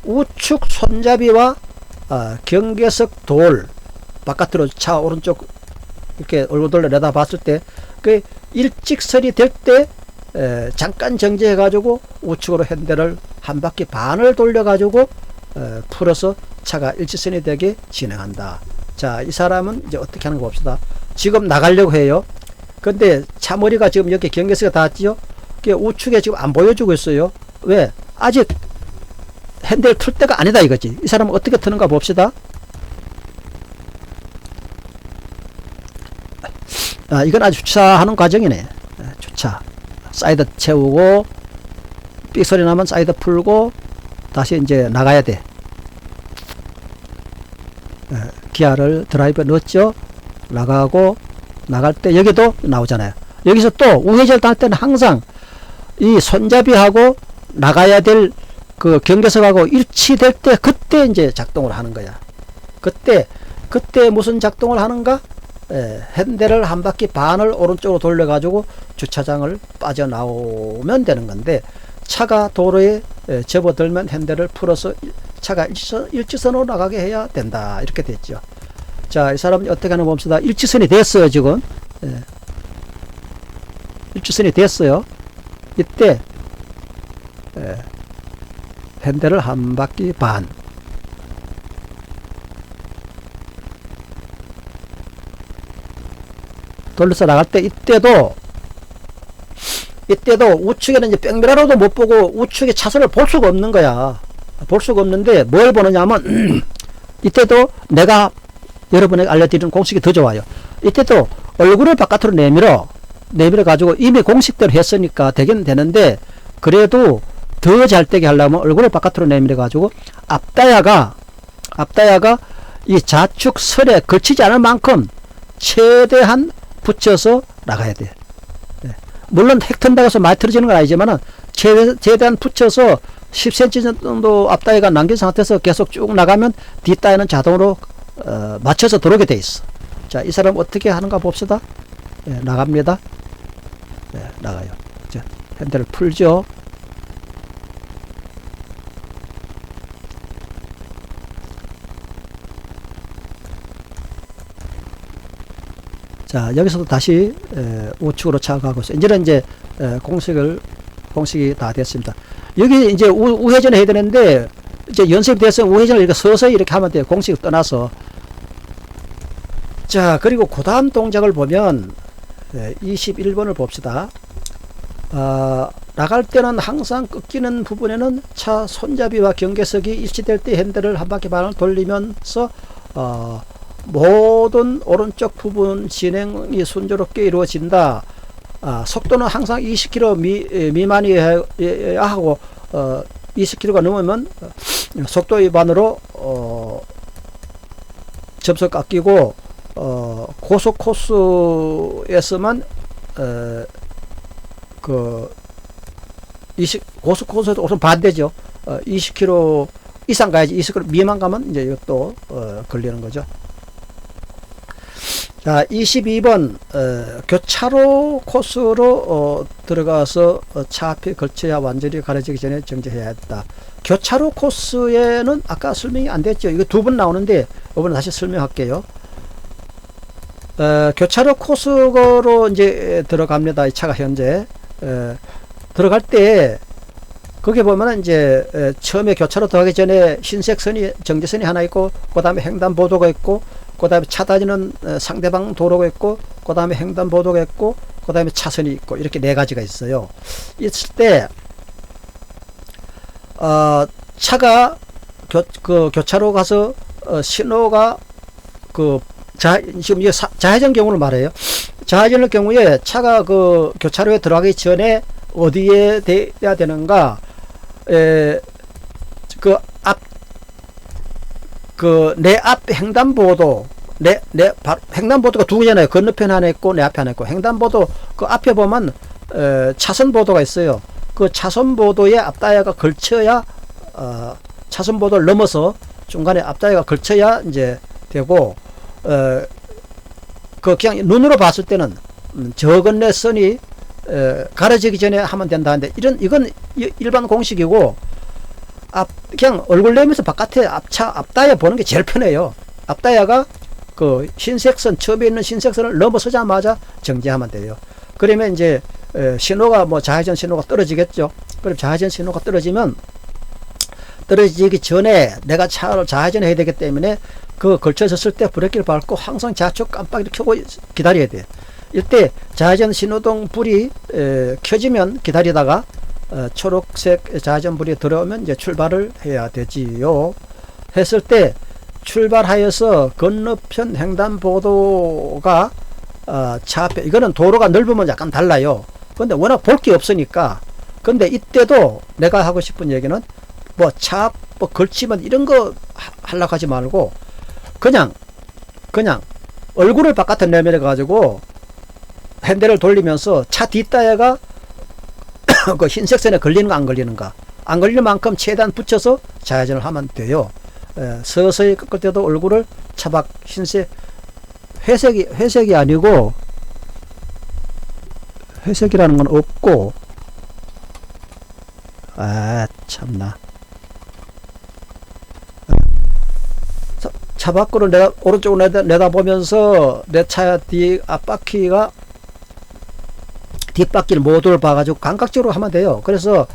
우측 손잡이와 경계석 돌 바깥으로 차 오른쪽 이렇게 얼굴 돌려 내다 봤을 때 그 일직선이 될 때 잠깐 정지해 가지고 우측으로 핸들을 한 바퀴 반을 돌려 가지고 풀어서 차가 일직선이 되게 진행한다. 자, 이 사람은 이제 어떻게 하는 거 봅시다. 지금 나가려고 해요. 근데 차 머리가 지금 이렇게 경계석에 닿았지요. 그게 우측에 지금 안 보여주고 있어요. 왜? 아직 핸들 틀 때가 아니다 이거지. 이 사람은 어떻게 트는가 봅시다. 이건 아주 주차하는 과정이네. 주차. 사이드 채우고 삑 소리 나면 사이드 풀고 다시 이제 나가야 돼. 기아를 드라이브에 넣었죠. 나가고 나갈 때 여기도 나오잖아요. 여기서 또 우회전 할 때는 항상 이 손잡이하고 나가야 될 그 경계석하고 일치될 때 그때 이제 작동을 하는 거야. 그때 무슨 작동을 하는가? 핸들을 한 바퀴 반을 오른쪽으로 돌려 가지고 주차장을 빠져나오면 되는 건데 차가 도로에 접어들면 핸들을 풀어서 차가 일직선으로 나가게 해야 된다 이렇게 됐죠. 자, 이 사람은 어떻게 하는 거 봅시다. 일직선이 됐어요 지금. 일직선이 됐어요. 이때 핸들을 한 바퀴 반 돌려서 나갈 때 이때도 우측에는 이제 백미러로도 못 보고 우측에 차선을 볼 수가 없는 거야. 볼 수가 없는데 뭘 보느냐면 이때도 내가 여러분에게 알려드리는 공식이 더 좋아요. 이때도 얼굴을 바깥으로 내밀어 가지고 이미 공식대로 했으니까 되긴 되는데 그래도 더 잘 되게 하려면 얼굴을 바깥으로 내밀어 가지고 앞다야가 이 좌측선에 걸치지 않을 만큼 최대한 붙여서 나가야 돼. 물론 핵 튼다고 해서 많이 틀어지는 건 아니지만은 최대한 붙여서 10cm 정도 앞다이가 남긴 상태에서 계속 쭉 나가면 뒷다이는 자동으로 맞춰서 들어오게 돼 있어. 자, 이 사람 어떻게 하는가 봅시다. 나갑니다. 나가요. 자, 핸들을 풀죠. 자, 여기서도 다시 우측으로 차가 가고 있어요. 이제는 이제 공식이 다 됐습니다. 여기 이제 우회전 해야 되는데 이제 연습이 돼서 우회전을 이렇게 서서히 이렇게 하면 돼요. 공식을 떠나서. 자, 그리고 그 다음 동작을 보면 21번을 봅시다. 나갈 때는 항상 꺾이는 부분에는 차 손잡이와 경계석이 일치될 때 핸들을 한 바퀴 반을 돌리면서 모든 오른쪽 부분 진행이 순조롭게 이루어진다. 속도는 항상 20km 미만이어야 하고 20km가 넘으면 속도 위반으로 점수 깎이고 고속 코스에서만 고속 코스도 우선 반대죠. 20km 이상 가야지. 20km 미만 가면 이제 이것도 걸리는 거죠. 자, 22번 교차로 코스로 들어가서 차 앞에 걸쳐야 완전히 가려지기 전에 정지해야 했다. 교차로 코스에는 아까 설명이 안 됐죠. 이거 두 번 나오는데 이번에 다시 설명할게요. 교차로 코스로 이제 들어갑니다. 이 차가 현재 들어갈 때 거기 보면은 이제 처음에 교차로 들어가기 전에 흰색 선이 정지선이 하나 있고 그 다음에 횡단보도가 있고 그 다음에 차 다니는 상대방 도로가 있고 그 다음에 횡단보도가 있고, 그 다음에 차선이 있고, 이렇게 네 가지가 있어요. 있을 때, 차가 교차로 가서 신호가 지금 이게 좌회전 경우를 말해요. 좌회전의 경우에 차가 교차로에 들어가기 전에 어디에 대야 되는가? 내 앞 횡단보도, 횡단보도가 두 개잖아요. 건너편 하나 있고 내 앞에 하나 있고, 횡단보도 그 앞에 보면 차선보도가 있어요. 그 차선보도에 앞다이아가 걸쳐야 차선보도를 넘어서 중간에 앞다이아가 걸쳐야 이제 되고, 그냥 눈으로 봤을 때는 저 건네 선이 가려지기 전에 하면 된다는데, 이건 일반 공식이고, 그냥 얼굴 내면서 바깥에 앞다이아 보는 게 제일 편해요. 앞다이아가 그 흰색선, 처음에 있는 흰색선을 넘어서자마자 정지하면 돼요. 그러면 이제 신호가 좌회전 신호가 떨어지겠죠. 그럼 좌회전 신호가 떨어지기 전에 내가 차를 좌회전해야 되기 때문에 그 걸쳐졌을 때 브레이크를 밟고 항상 좌측 깜빡이를 켜고 기다려야 돼요. 이때 좌회전 신호등 불이 켜지면 기다리다가 초록색 좌회전 불이 들어오면 이제 출발을 해야 되지요. 했을 때 출발하여서 건너편 횡단보도가 차 앞에, 이거는 도로가 넓으면 약간 달라요. 근데 워낙 볼 게 없으니까. 근데 이때도 내가 하고 싶은 얘기는 차 걸치면 이런 거 하려고 하지 말고 그냥 얼굴을 바깥에 내밀어 가지고 핸들을 돌리면서 차 뒷다이아가 그 흰색 선에 걸리는가 안 걸리는가, 안 걸리는 만큼 최대한 붙여서 좌회전을 하면 돼요. 서서히 꺾을 때도 얼굴을 차박 흰색, 회색이 아니고, 회색이라는 건 없고, 참나. 차 밖으로 오른쪽으로 내다보면서 내 차 뒤 앞바퀴가 뒷바퀴를 모두를 봐가지고 감각적으로 하면 돼요. 그래서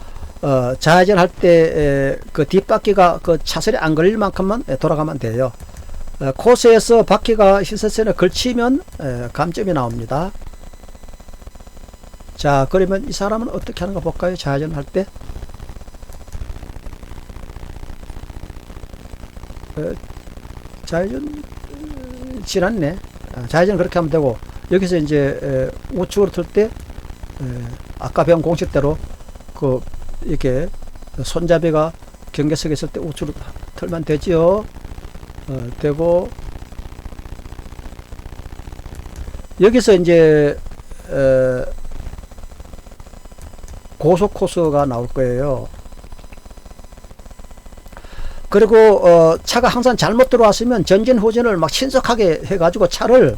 좌회전 할 때 그 뒷바퀴가 그 차선에 안 걸릴 만큼만 돌아가면 돼요. 코스에서 바퀴가 흰색선에 걸치면 감점이 나옵니다. 자, 그러면 이 사람은 어떻게 하는가 볼까요? 좌회전 할 때. 좌회전 지났네. 좌회전 그렇게 하면 되고, 여기서 이제 우측으로 틀 때 아까 배운 공식대로 이렇게 손잡이가 경계석에 있을 때 우측으로 틀면 되지요. 되고, 여기서 이제 고속 코스가 나올 거예요. 그리고 차가 항상 잘못 들어왔으면 전진 후진을 막 신속하게 해가지고 차를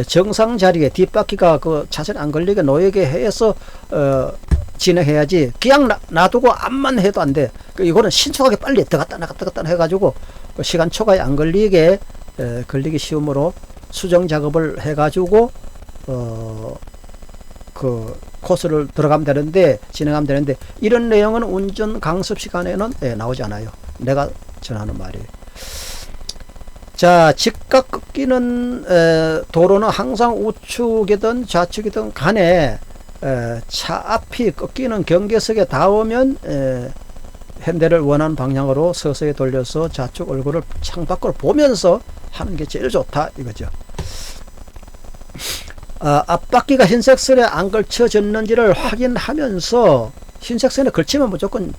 정상 자리에 뒷바퀴가 그 차선에 안 걸리게 놓이게 해서 진행해야지, 그냥 놔두고 앞만 해도 안 돼. 이거는 신속하게 빨리 들어갔다 나갔다 해가지고 시간 초과에 안 걸리게 걸리기 쉬움으로 수정 작업을 해가지고 그 코스를 들어가면 되는데, 진행하면 되는데, 이런 내용은 운전 강습 시간에는 나오지 않아요. 내가 전하는 말이에요. 자, 직각 꺾이는 도로는 항상 우측이든 좌측이든 간에 차 앞이 꺾이는 경계석에 닿으면 핸들을 원하는 방향으로 서서히 돌려서 좌측 얼굴을 창밖으로 보면서 하는 게 제일 좋다 이거죠. 앞바퀴가 흰색선에 안 걸쳐졌는지를 확인하면서, 흰색선에 걸치면 무조건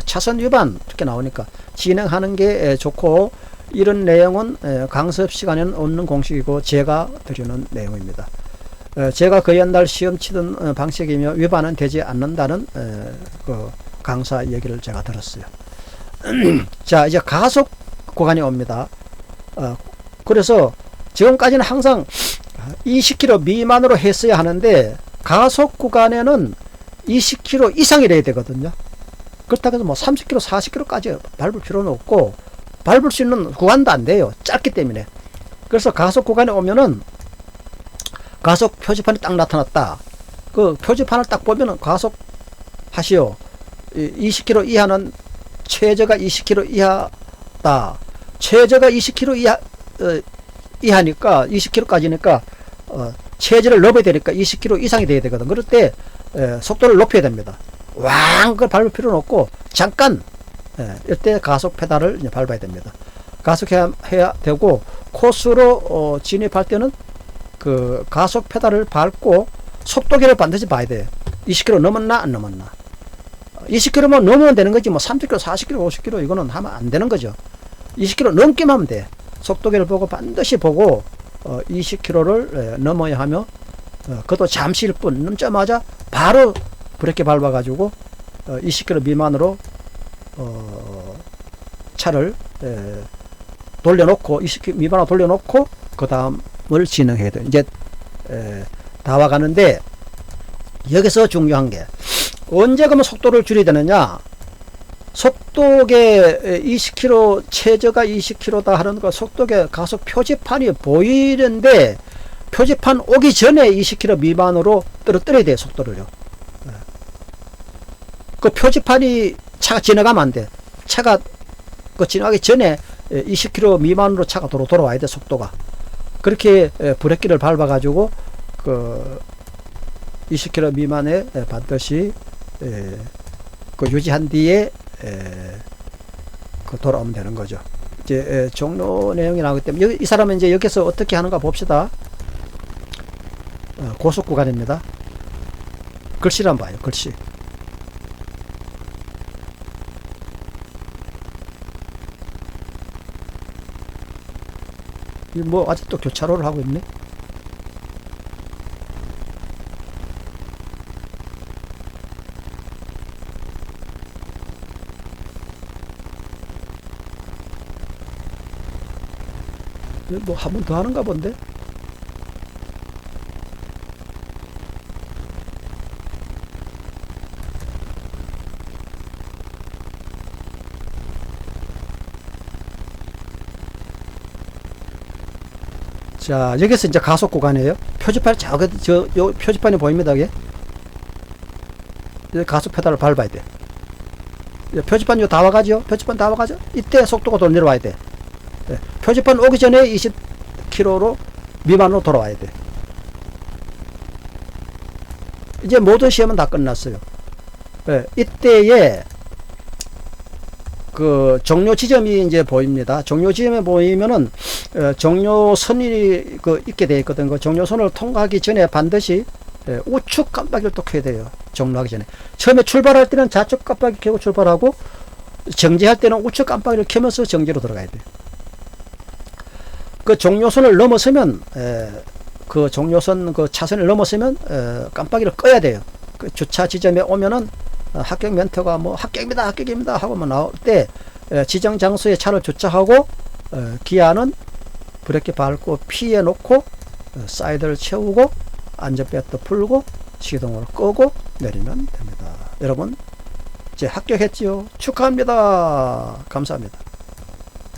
차선 위반 이렇게 나오니까 진행하는 게 좋고, 이런 내용은 강습 시간에는 없는 공식이고 제가 드리는 내용입니다. 제가 그 옛날 시험 치던 방식이며 위반은 되지 않는다는 그 강사 얘기를 제가 들었어요. 자, 이제 가속 구간이 옵니다. 그래서 지금까지는 항상 20km 미만으로 했어야 하는데, 가속 구간에는 20km 이상이 돼야 되거든요. 그렇다고 해서 30km, 40km까지 밟을 필요는 없고, 밟을 수 있는 구간도 안 돼요. 짧기 때문에. 그래서 가속 구간에 오면은 가속 표지판이 딱 나타났다. 그 표지판을 딱 보면은 가속 하시오. 20km 이하는 최저가 20km 이하다. 최저가 20km 이하니까 20km까지니까 체질을 넘어야 되니까 20km 이상이 돼야 되거든. 그럴 때 속도를 높여야 됩니다. 왕 그걸 밟을 필요는 없고 잠깐 이때 가속 페달을 이제 밟아야 됩니다. 가속해야 되고 코스로 진입할 때는 그 가속 페달을 밟고 속도계를 반드시 봐야 돼요. 20km 넘었나 안 넘었나. 20km만 넘으면 되는 거지 뭐 30km, 40km, 50km 이거는 하면 안 되는 거죠. 20km 넘기만 하면 돼. 속도계를 보고 반드시 보고 20km를 넘어야 하며 그것도 잠시일 뿐 넘자마자 바로 브레이크 밟아 가지고 20km 미만으로 차를 돌려놓고 20km 미만으로 돌려놓고 그 다음을 진행해야 돼요. 이제 다 와가는데 여기서 중요한 게 언제 그러면 속도를 줄여야 되느냐. 속도계 20km 최저가 20km다 하는 거 속도계 가속 표지판이 보이는데 표지판 오기 전에 20km 미만으로 떨어뜨려야 돼요. 속도를요. 그 표지판이 차가 지나가면 안 돼. 차가 그 지나가기 전에 20km 미만으로 차가 돌아와야 돼. 속도가. 그렇게 브레이크를 밟아 가지고 그 20km 미만에 반드시 그 유지한 뒤에 그 돌아오면 되는 거죠. 이제 종료 내용이 나오기 때문에 이 사람은 이제 여기서 어떻게 하는가 봅시다. 고속 구간입니다. 글씨를 한번 봐요. 글씨. 뭐 아직도 교차로를 하고 있네. 뭐 한 번 더 하는가 본데. 자, 여기서 이제 가속 구간이에요. 표지판 요 표지판이 보입니다. 이게 가속 페달을 밟아야 돼. 표지판 요 다 와가죠. 표지판 다 와가죠. 이때 속도가 더 내려와야 돼. 표지판 오기 전에 20km로 미만으로 돌아와야 돼. 이제 모든 시험은 다 끝났어요. 이때에 그 종료 지점이 이제 보입니다. 종료 지점에 보이면은 종료선이 그 있게 되어 있거든. 그 종료선을 통과하기 전에 반드시 우측 깜빡이를 또 켜야 돼요. 종료하기 전에. 처음에 출발할 때는 좌측 깜빡이 켜고 출발하고 정지할 때는 우측 깜빡이를 켜면서 정지로 들어가야 돼요. 그 종료선을 넘어서면 그 종료선 그 차선을 넘어서면 깜빡이를 꺼야 돼요. 그 주차 지점에 오면은 합격 멘트가 뭐 합격입니다, 합격입니다 하고 뭐 나올 때 지정 장소에 차를 주차하고 기아는 브레이크 밟고 피해 놓고 사이드를 채우고 안전벨트 풀고 시동을 끄고 내리면 됩니다. 여러분 이제 합격했지요. 축하합니다. 감사합니다.